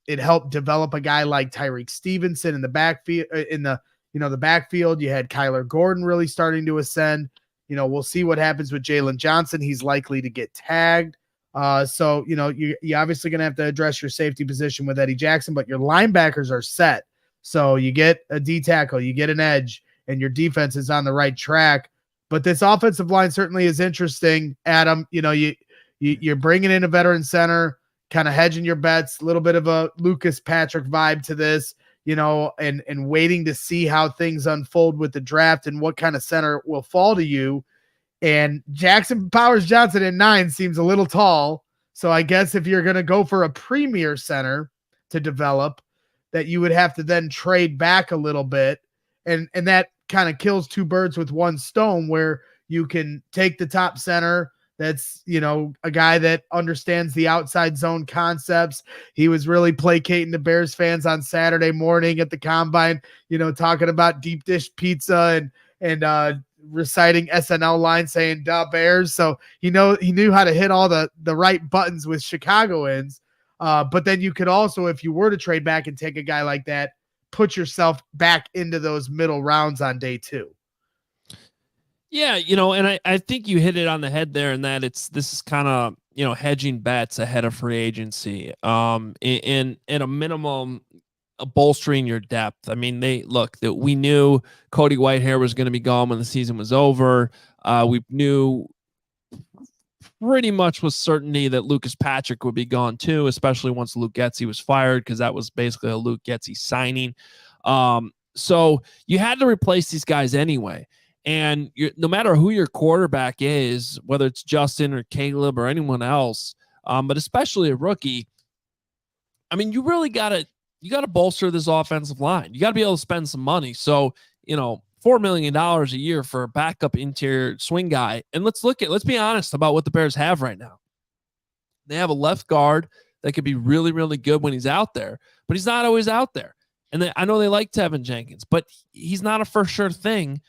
it helped develop a guy like Tyreek Stevenson in the backfield. The backfield, you had Kyler Gordon really starting to ascend. We'll see what happens with Jalen Johnson. He's likely to get tagged. So you're obviously going to have to address your safety position with Eddie Jackson, but your linebackers are set. So you get a D tackle, you get an edge, and your defense is on the right track. But this offensive line certainly is interesting, Adam. You're bringing in a veteran center. kind of hedging your bets, a little bit of a Lucas Patrick vibe to this, and waiting to see how things unfold with the draft and what kind of center will fall to you. And Jackson Powers Johnson at 9 seems a little tall. So I guess if you're going to go for a premier center to develop, that you would have to then trade back a little bit. And that kind of kills two birds with one stone, where you can take the top center that's, a guy that understands the outside zone concepts. He was really placating the Bears fans on Saturday morning at the combine, talking about deep dish pizza and reciting SNL lines saying "Duh Bears." So he knew how to hit all the right buttons with Chicagoans. But then you could also, if you were to trade back and take a guy like that, put yourself back into those middle rounds on day 2. Yeah, and I think you hit it on the head there, in that this is kind of, hedging bets ahead of free agency. In a minimum, bolstering your depth. I mean, we knew Cody Whitehair was going to be gone when the season was over. We knew pretty much with certainty that Lucas Patrick would be gone too, especially once Luke Getsy was fired, because that was basically a Luke Getsy signing. So you had to replace these guys anyway. And no matter who your quarterback is, whether it's Justin or Caleb or anyone else, but especially a rookie, I mean, you really got to bolster this offensive line. You got to be able to spend some money. So, $4 million a year for a backup interior swing guy. And let's be honest about what the Bears have right now. They have a left guard that could be really, really good when he's out there, but he's not always out there. And I know they like Tevin Jenkins, but he's not a for sure thing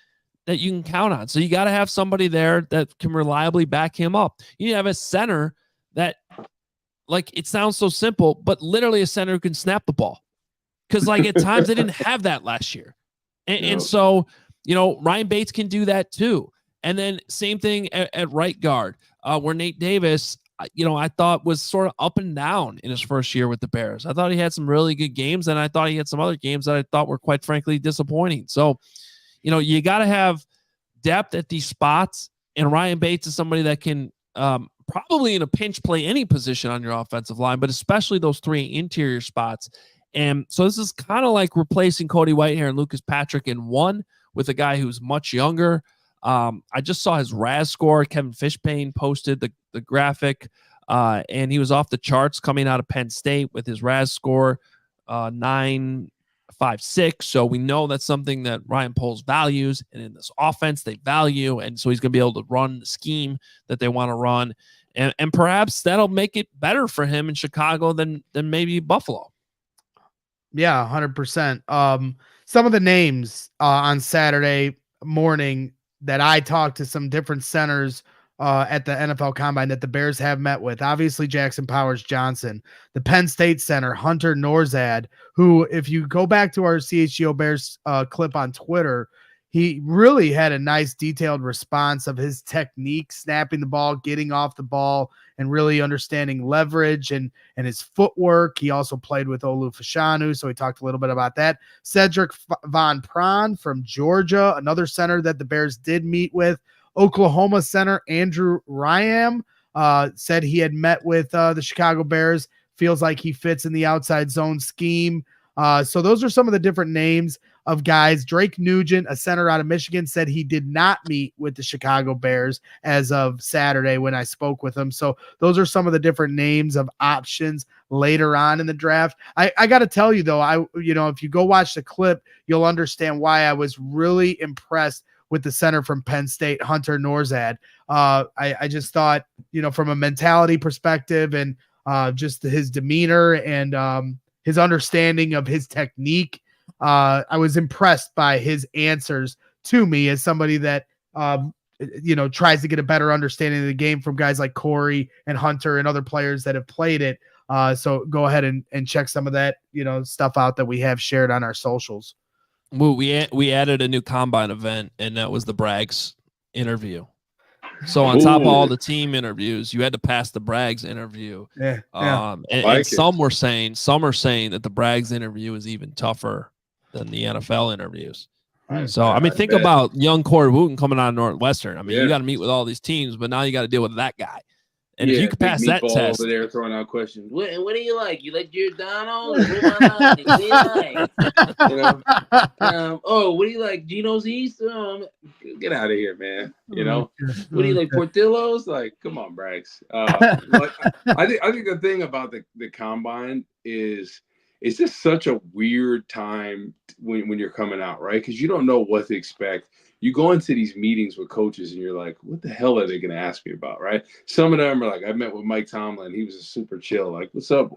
that you can count on. So you got to have somebody there that can reliably back him up. You have a center that, it sounds so simple, but literally a center who can snap the ball. Because at times they didn't have that last year. And so, Ryan Bates can do that too. And then same thing at right guard, where Nate Davis, I thought was sort of up and down in his first year with the Bears. I thought he had some really good games, and I thought he had some other games that I thought were quite frankly disappointing. So, you got to have depth at these spots, and Ryan Bates is somebody that can probably in a pinch play any position on your offensive line, but especially those 3 interior spots. And so this is kind of like replacing Cody Whitehair and Lucas Patrick in one with a guy who's much younger. I just saw his RAS score. Kevin Fishbane posted the graphic, and he was off the charts coming out of Penn State with his RAS score, 9.56. So we know that's something that Ryan Poles values, and in this offense they value, and so he's going to be able to run the scheme that they want to run, and perhaps that'll make it better for him in Chicago than maybe Buffalo. Yeah, 100%. Some of the names on Saturday morning that I talked to some different centers at the NFL Combine that the Bears have met with. Obviously, Jackson Powers Johnson, the Penn State center, Hunter Norzad, who, if you go back to our CHGO Bears clip on Twitter, he really had a nice detailed response of his technique, snapping the ball, getting off the ball, and really understanding leverage and his footwork. He also played with Olu Fashanu, so he talked a little bit about that. Cedric Von Pran from Georgia, another center that the Bears did meet with. Oklahoma center Andrew Ryam said he had met with the Chicago Bears, feels like he fits in the outside zone scheme. So those are some of the different names of guys. Drake Nugent, a center out of Michigan, said he did not meet with the Chicago Bears as of Saturday when I spoke with him. So those are some of the different names of options later on in the draft. I got to tell you though, if you go watch the clip, you'll understand why I was really impressed with the center from Penn State, Hunter Norzad. I just thought, from a mentality perspective and just his demeanor and his understanding of his technique, I was impressed by his answers to me as somebody that, tries to get a better understanding of the game from guys like Corey and Hunter and other players that have played it. So go ahead and check some of that, stuff out that we have shared on our socials. Well, we added a new combine event, and that was the Braggs interview. So on top of all the team interviews, you had to pass the Braggs interview. Yeah. And some are saying that the Braggs interview is even tougher than the NFL interviews. So I mean, think about young Corey Wootton coming out of Northwestern. I mean, you got to meet with all these teams, but now you got to deal with that guy. And if you could big pass that meatball test, over there throwing out questions. What do you like? You like Giordano's? What do you like? You know? What do you like? Geno's East? Get out of here, man. You know? What do you like? Portillo's? Like, come on, Brax. I think the thing about the combine is it's just such a weird time when you're coming out, right? Because you don't know what to expect. You go into these meetings with coaches and you're like, what the hell are they going to ask me about, right? Some of them are like, I met with Mike Tomlin. He was a super chill. Like, what's up,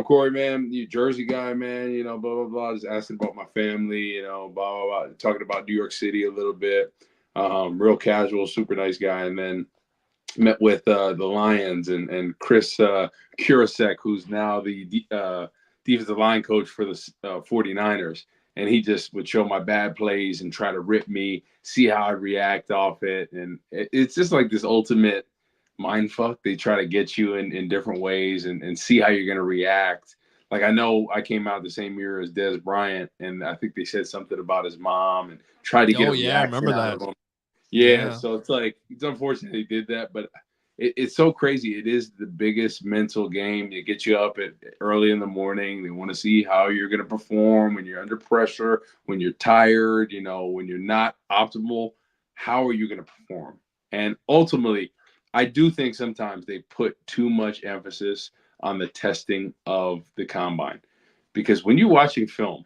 Corey, man? You Jersey guy, man, you know, blah, blah, blah. Just asking about my family, you know, blah, blah, blah. Talking about New York City a little bit. Real casual, super nice guy. And then met with the Lions and Chris Kurasek, who's now the defensive line coach for the 49ers. And he just would show my bad plays and try to rip me, see how I react off it. And it's just like this ultimate mind fuck. They try to get you in different ways and see how you're going to react. Like, I know I came out the same year as Des Bryant, and I think they said something about his mom and tried to get a reaction I remember out of that. him. Yeah, so it's like, it's unfortunate they did that, but it's so crazy. It is the biggest mental game. They get you up early in the morning. They want to see how you're going to perform when you're under pressure, when you're tired, you know, when you're not optimal. How are you going to perform? And ultimately, I do think sometimes they put too much emphasis on the testing of the combine. Because when you're watching film,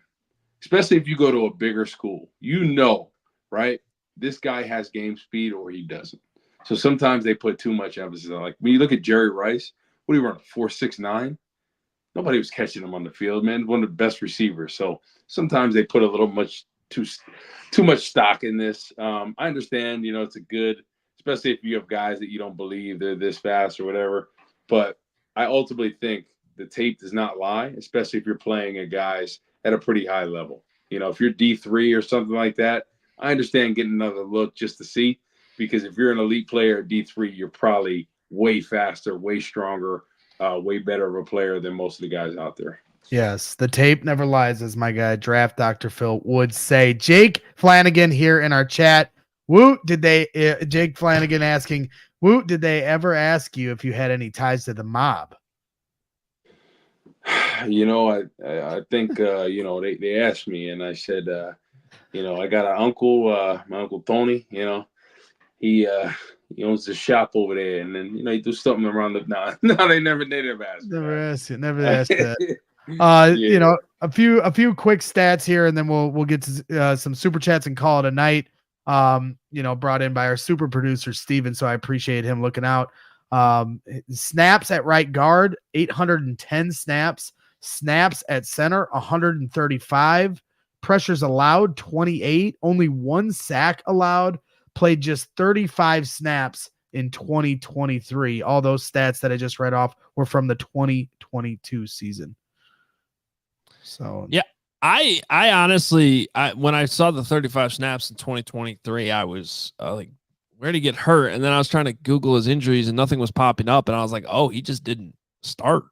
especially if you go to a bigger school, you know, right, this guy has game speed or he doesn't. So sometimes they put too much emphasis on, like, when you look at Jerry Rice, what do you run, 4.69? Nobody was catching him on the field, man. One of the best receivers. So sometimes they put a little too much stock in this. I understand, you know, it's a good, especially if you have guys that you don't believe they're this fast or whatever. But I ultimately think the tape does not lie, especially if you're playing at guys at a pretty high level. You know, if you're D3 or something like that, I understand getting another look just to see. Because if you're an elite player at D3, you're probably way faster, way stronger, way better of a player than most of the guys out there. Yes, the tape never lies, as my guy Draft Dr. Phil would say. Jake Flanagan here in our chat. Woot, Jake Flanagan asking, Woot, did they ever ask you if you had any ties to the mob? You know, I think, you know, they asked me, and I said, you know, I got an uncle, my Uncle Tony, you know. He owns the shop over there, and then, you know, he do something around the no, they never asked. Never asked that. Yeah. You know, a few quick stats here, and then we'll get to some super chats and call it a night. You know, brought in by our super producer Steven, so I appreciate him looking out. Snaps at right guard, 810 snaps. Snaps at center, 135. Pressures allowed, 28. Only 1 sack allowed. Played just 35 snaps in 2023. All those stats that I just read off were from the 2022 season. So yeah, I honestly, when I saw the 35 snaps in 2023, I was like, where did he get hurt? And then I was trying to Google his injuries and nothing was popping up. And I was like, oh, he just didn't start.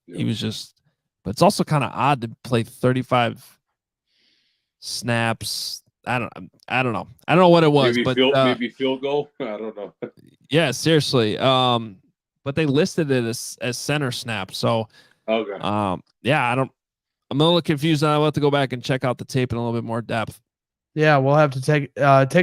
Yeah. He was just, but it's also kind of odd to play 35 snaps. I don't know. I don't know what it was, maybe field goal. I don't know. Yeah, seriously. But they listed it as center snap. So, okay. Yeah, I'm a little confused. I'll have to go back and check out the tape in a little bit more depth. Yeah, we'll have to take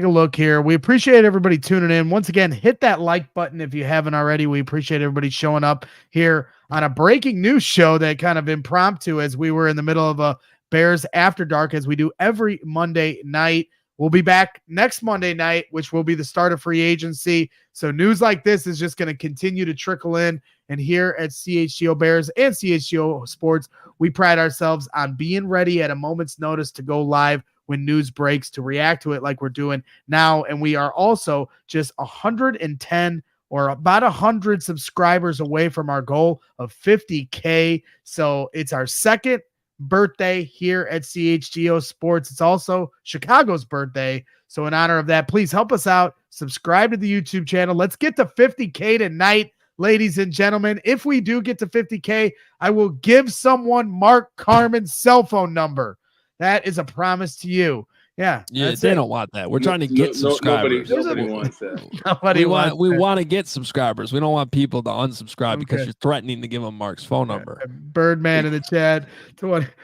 a look here. We appreciate everybody tuning in. Once again, hit that like button if you haven't already. We appreciate everybody showing up here on a breaking news show that kind of impromptu, as we were in the middle of a Bears After Dark, as we do every Monday night. We'll be back next Monday night, which will be the start of free agency. So news like this is just going to continue to trickle in. And here at CHGO Bears and CHGO Sports, we pride ourselves on being ready at a moment's notice to go live when news breaks, to react to it like we're doing now. And we are also just 110 or about 100 subscribers away from our goal of 50K. So it's our second birthday here at CHGO Sports. It's also Chicago's birthday. So in honor of that, please help us out. Subscribe to the YouTube channel. Let's get to 50K tonight, ladies and gentlemen. If we do get to 50K, I will give someone Mark Carmen's cell phone number. That is a promise to you. Yeah, Yeah, that's they it. don't want that. We're trying to get subscribers. Nobody wants that. Nobody we want to get subscribers. We don't want people to unsubscribe because Okay. you're threatening to give them Mark's phone number. Birdman in the chat.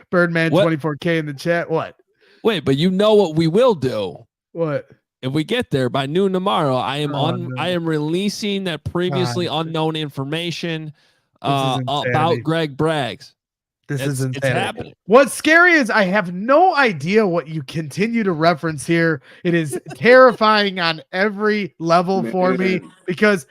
Birdman What? 24K in the chat. What? Wait, but you know what we will do? What? If we get there by noon tomorrow, I am no. I am releasing that previously unknown information about Greg Braggs. This is insanity. It's happening. What's scary is I have no idea what you continue to reference here. It is terrifying on every level for me because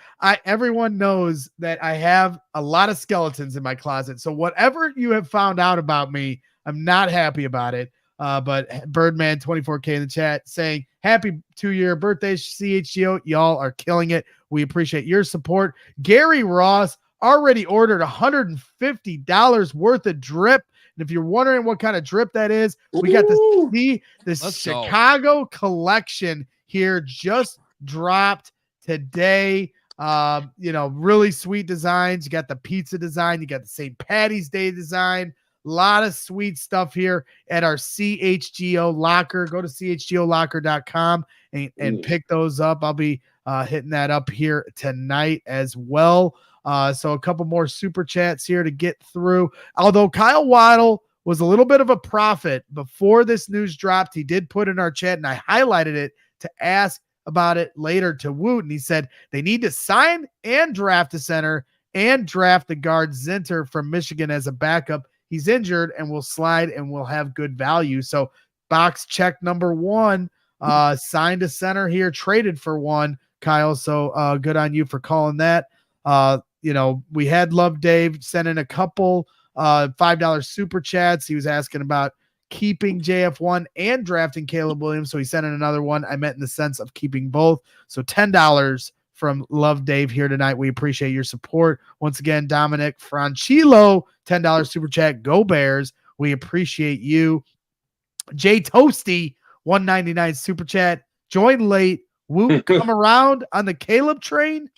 everyone knows that I have a lot of skeletons in my closet. So whatever you have found out about me, I'm not happy about it. But Birdman 24K in the chat saying happy 2-year birthday, CHGO. Y'all are killing it. We appreciate your support. Gary Ross already ordered $150 worth of drip. And if you're wondering what kind of drip that is, we got the Chicago collection here just dropped today. Really sweet designs. You got the pizza design, you got the St. Patty's Day design. A lot of sweet stuff here at our CHGO locker. Go to chgolocker.com and pick those up. I'll be hitting that up here tonight as well. So a couple more super chats here to get through. Although Kyle Waddle was a little bit of a prophet before this news dropped, he did put in our chat, and I highlighted it to ask about it later to Woot. And he said they need to sign and draft a center and draft the guard Zinter from Michigan as a backup. He's injured and will slide and will have good value. So box check number 1, signed a center here, traded for one, Kyle. So good on you for calling that. We had Love Dave send in a couple $5 super chats. He was asking about keeping JF1 and drafting Caleb Williams. So he sent in another one. I meant in the sense of keeping both. So $10 from Love Dave here tonight. We appreciate your support. Once again, Dominic Franchillo, $10 super chat. Go Bears. We appreciate you. Jay Toasty, $1.99 super chat. Join late. Woot come around on the Caleb train.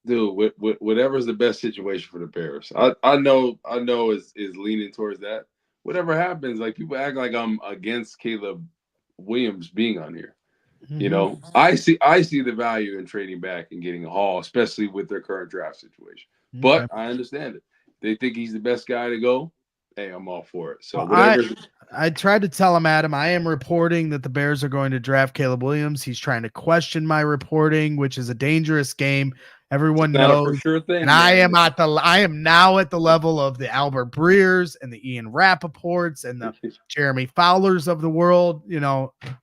Dude, whatever's the best situation for the Bears. I know is leaning towards that. Whatever happens, like people act like I'm against Caleb Williams being on here. Mm-hmm. I see the value in trading back and getting a haul, especially with their current draft situation. Okay. But I understand it. They think he's the best guy to go. Hey, I'm all for it. So I tried to tell him, Adam, I am reporting that the Bears are going to draft Caleb Williams. He's trying to question my reporting, which is a dangerous game. Everyone knows. For sure thing, and I am now at the level of the Albert Breers and the Ian Rappaports and the Jeremy Fowlers of the world.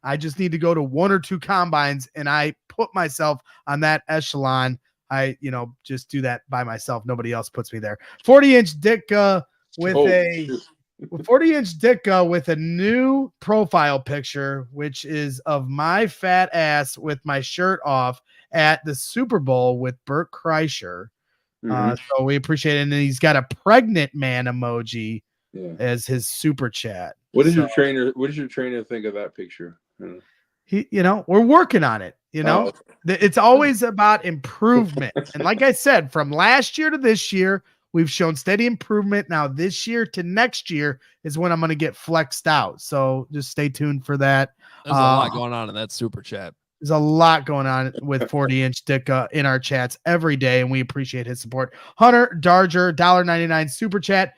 I just need to go to 1 or 2 combines, and I put myself on that echelon. I just do that by myself. Nobody else puts me there. 40-inch Ditka with a 40-inch Ditka with a new profile picture, which is of my fat ass with my shirt off at the Super Bowl with Bert Kreischer. So we appreciate it. And he's got a pregnant man emoji as his super chat. What does your trainer think of that picture? We're working on it. It's always about improvement. And like I said, from last year to this year, we've shown steady improvement. Now this year to next year is when I'm going to get flexed out. So just stay tuned for that. There's a lot going on in that super chat. There's a lot going on with 40-inch Ditka in our chats every day, and we appreciate his support. Hunter Darger, $1.99 super chat.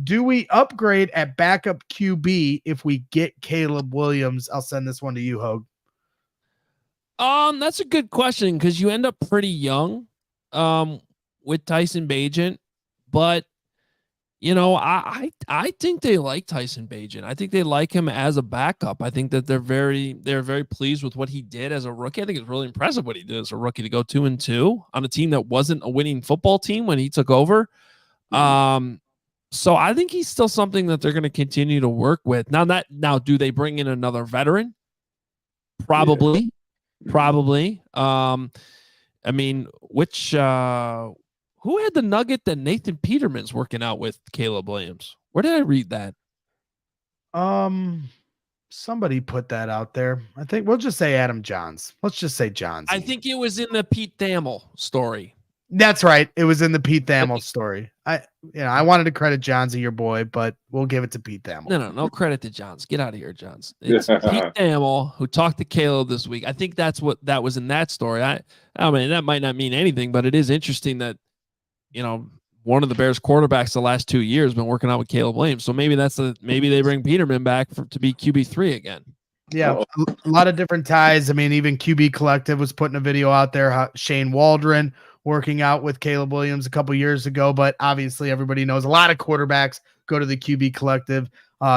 Do we upgrade at backup QB if we get Caleb Williams? I'll send this one to you, Hogue. That's a good question because you end up pretty young with Tyson Bagent, but I think they like Tyson Bagent. I think they like him as a backup. I think that they're very pleased with what he did as a rookie. I think it's really impressive what he did as a rookie to go 2-2 on a team that wasn't a winning football team when he took over. So I think he's still something that they're going to continue to work with. Now, do they bring in another veteran? Probably. I mean, who had the nugget that Nathan Peterman's working out with Caleb Williams? Where did I read that? Somebody put that out there. I think we'll just say Adam Johns. Let's just say Johns. I think it was in the Pete Thamel story. That's right. It was in the Pete Thamel story. I wanted to credit Johnsy, your boy, but we'll give it to Pete Thamel. No credit to Johns. Get out of here, Johns. It's Pete Thamel who talked to Caleb this week. I think that's what that was in that story. I mean, that might not mean anything, but it is interesting that, one of the Bears quarterbacks the last 2 years been working out with Caleb Williams. So maybe maybe they bring Peterman back to be QB3 again. Yeah, a lot of different ties. I mean, even QB Collective was putting a video out there. How Shane Waldron working out with Caleb Williams a couple years ago, but obviously everybody knows a lot of quarterbacks go to the QB Collective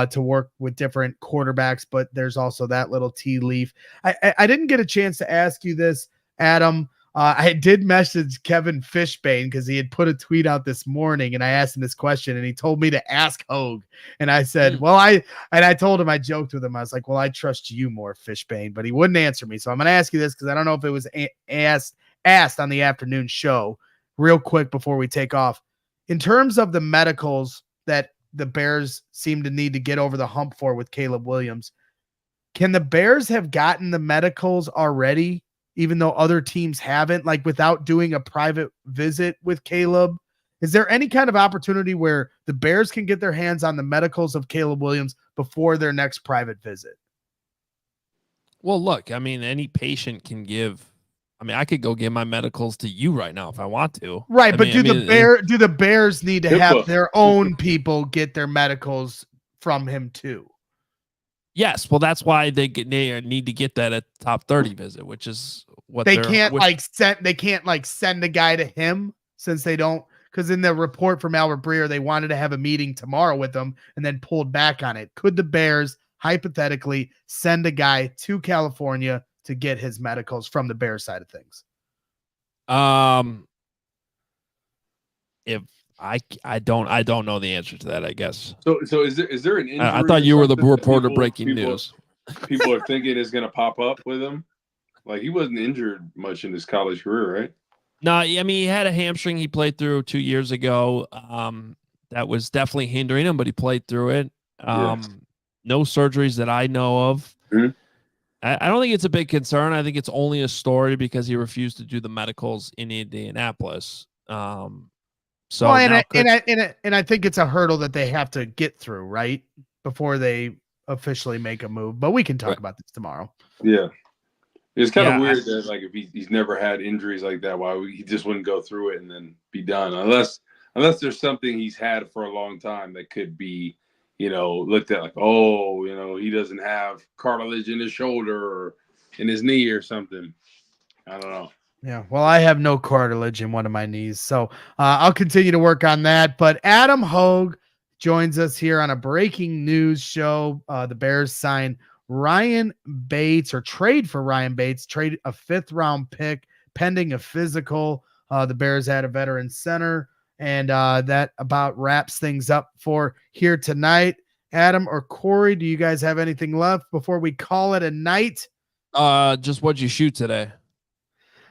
to work with different quarterbacks, but there's also that little tea leaf. I didn't get a chance to ask you this, Adam. I did message Kevin Fishbane because he had put a tweet out this morning, and I asked him this question, and he told me to ask Hogue. And I said, I told him, I joked with him. I was like, well, I trust you more, Fishbane, but he wouldn't answer me. So I'm going to ask you this because I don't know if it was asked on the afternoon show real quick before we take off. In terms of the medicals that the Bears seem to need to get over the hump for with Caleb Williams, can the Bears have gotten the medicals already, even though other teams haven't, like without doing a private visit with Caleb? Is there any kind of opportunity where the Bears can get their hands on the medicals of Caleb Williams before their next private visit? Well, look, I mean, any patient can give. I mean, I could go give my medicals to you right now if I want to. Right, but do the Bears need to have their own people get their medicals from him too? Yes, well, that's why they need to get that at top 30 visit, which is what they can't send a guy to him since they don't, because in the report from Albert Breer, they wanted to have a meeting tomorrow with him and then pulled back on it. Could the Bears hypothetically send a guy to California to get his medicals from the Bears side of things? If I don't know the answer to that, I guess. So is there an injury? I thought you were the reporter breaking news. People are thinking it's going to pop up with him. Like, he wasn't injured much in his college career, right? No, I mean, he had a hamstring he played through 2 years ago. That was definitely hindering him, but he played through it. No surgeries that I know of. Mm-hmm. I don't think it's a big concern. I think it's only a story because he refused to do the medicals in Indianapolis. So I think it's a hurdle that they have to get through, right, before they officially make a move. But we can talk about this tomorrow. Yeah, it's kind of weird that, like, if he's never had injuries like that, why he just wouldn't go through it and then be done, unless there's something he's had for a long time that could be, looked at like, he doesn't have cartilage in his shoulder or in his knee or something. I don't know. Yeah, well, I have no cartilage in one of my knees, so I'll continue to work on that. But Adam Hogue joins us here on a breaking news show. The Bears sign Ryan Bates, or trade for Ryan Bates, trade a 5th-round pick pending a physical. The Bears had a veteran center, and that about wraps things up for here tonight. Adam or Corey, do you guys have anything left before we call it a night? Just what'd you shoot today?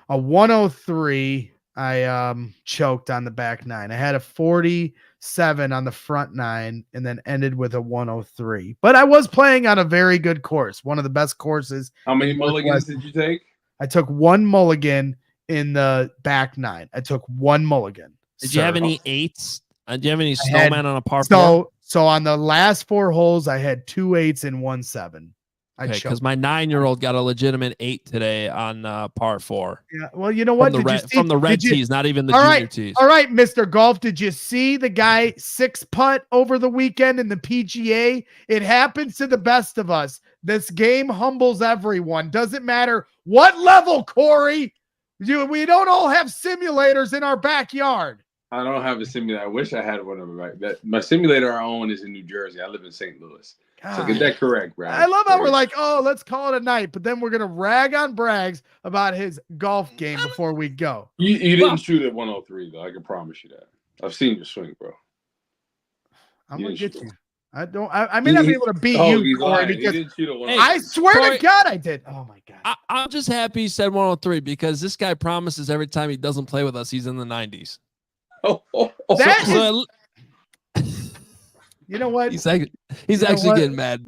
A 103. I choked on the back 9. I had a 47 on the front 9 and then ended with a 103. But I was playing on a very good course, one of the best courses. How many mulligans did you take? I took 1 mulligan in the back 9. I took 1 mulligan. Did you have any 8s? Do you have any snowman on a par 4? So on the last 4 holes, I had 2 8s and 1 7. Okay, because my 9-year-old got a legitimate 8 today on par 4. Yeah, well, you know what? From the red tees, not even the junior tees. All right, Mr. Golf, did you see the guy 6-putt over the weekend in the PGA? It happens to the best of us. This game humbles everyone. Doesn't matter what level, Corey. We don't all have simulators in our backyard. I don't have a simulator. I wish I had one of them. Right? My simulator I own is in New Jersey. I live in St. Louis. God. So get that correct, Brad. I love how we're like, let's call it a night, but then we're gonna rag on Braggs about his golf game before we go. You didn't shoot at 103 though. I can promise you that. I've seen your swing, bro. I'm gonna get you. I may not be able to beat you, Corey, because I swear to God I did. Oh my God. I'm just happy you said 103 because this guy promises every time he doesn't play with us, he's in the 90s. You know what? He's actually getting mad.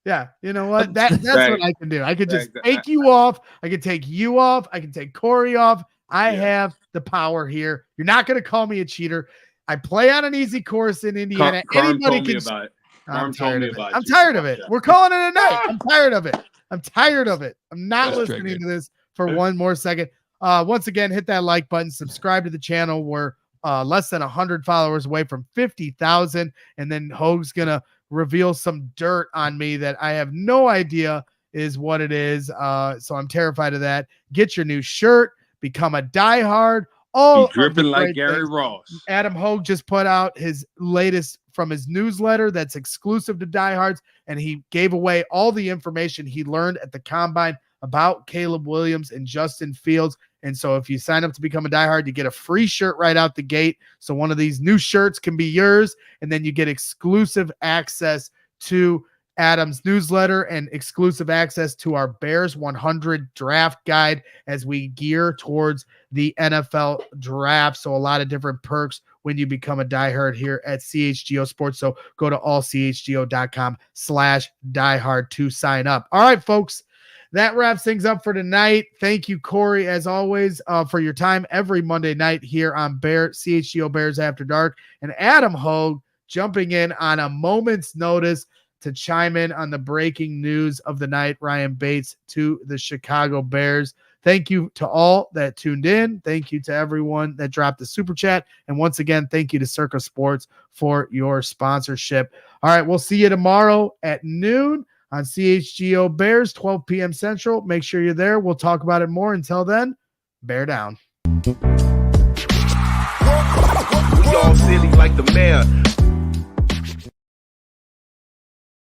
Yeah. You know what? That's what I can do. I could just take you off. I could take you off. I can take Corey off. I have the power here. You're not going to call me a cheater. I play on an easy course in Indiana. Carm Anybody told me can. about it. I'm Carm told tired me of it. about I'm you. tired of it. Yeah. We're calling it a night. I'm tired of it. I'm tired of it. I'm not That's listening triggered. to this for one more second. Once again, hit that like button, subscribe to the channel. We're less than 100 followers away from 50,000. And then Hogue's going to reveal some dirt on me that I have no idea is what it is. So I'm terrified of that. Get your new shirt, become a diehard. All Be dripping of the like great Gary things. Ross. Adam Hogue just put out his latest from his newsletter that's exclusive to diehards, and he gave away all the information he learned at the combine about Caleb Williams and Justin Fields. And so if you sign up to become a diehard, you get a free shirt right out the gate. So one of these new shirts can be yours, and then you get exclusive access to Adam's newsletter and exclusive access to our Bears 100 draft guide as we gear towards the NFL draft. So a lot of different perks when you become a diehard here at CHGO Sports. So go to allchgo.com/diehard to sign up. All right, folks, that wraps things up for tonight. Thank you, Corey, as always, for your time every Monday night here on CHGO Bears After Dark, and Adam Hogue jumping in on a moment's notice to chime in on the breaking news of the night, Ryan Bates to the Chicago Bears. Thank you to all that tuned in. Thank you to everyone that dropped the super chat. And once again, thank you to Circa Sports for your sponsorship. All right, we'll see you tomorrow at noon on CHGO Bears, 12 p.m. Central. Make sure you're there. We'll talk about it more. Until then, bear down. We all silly like the mayor.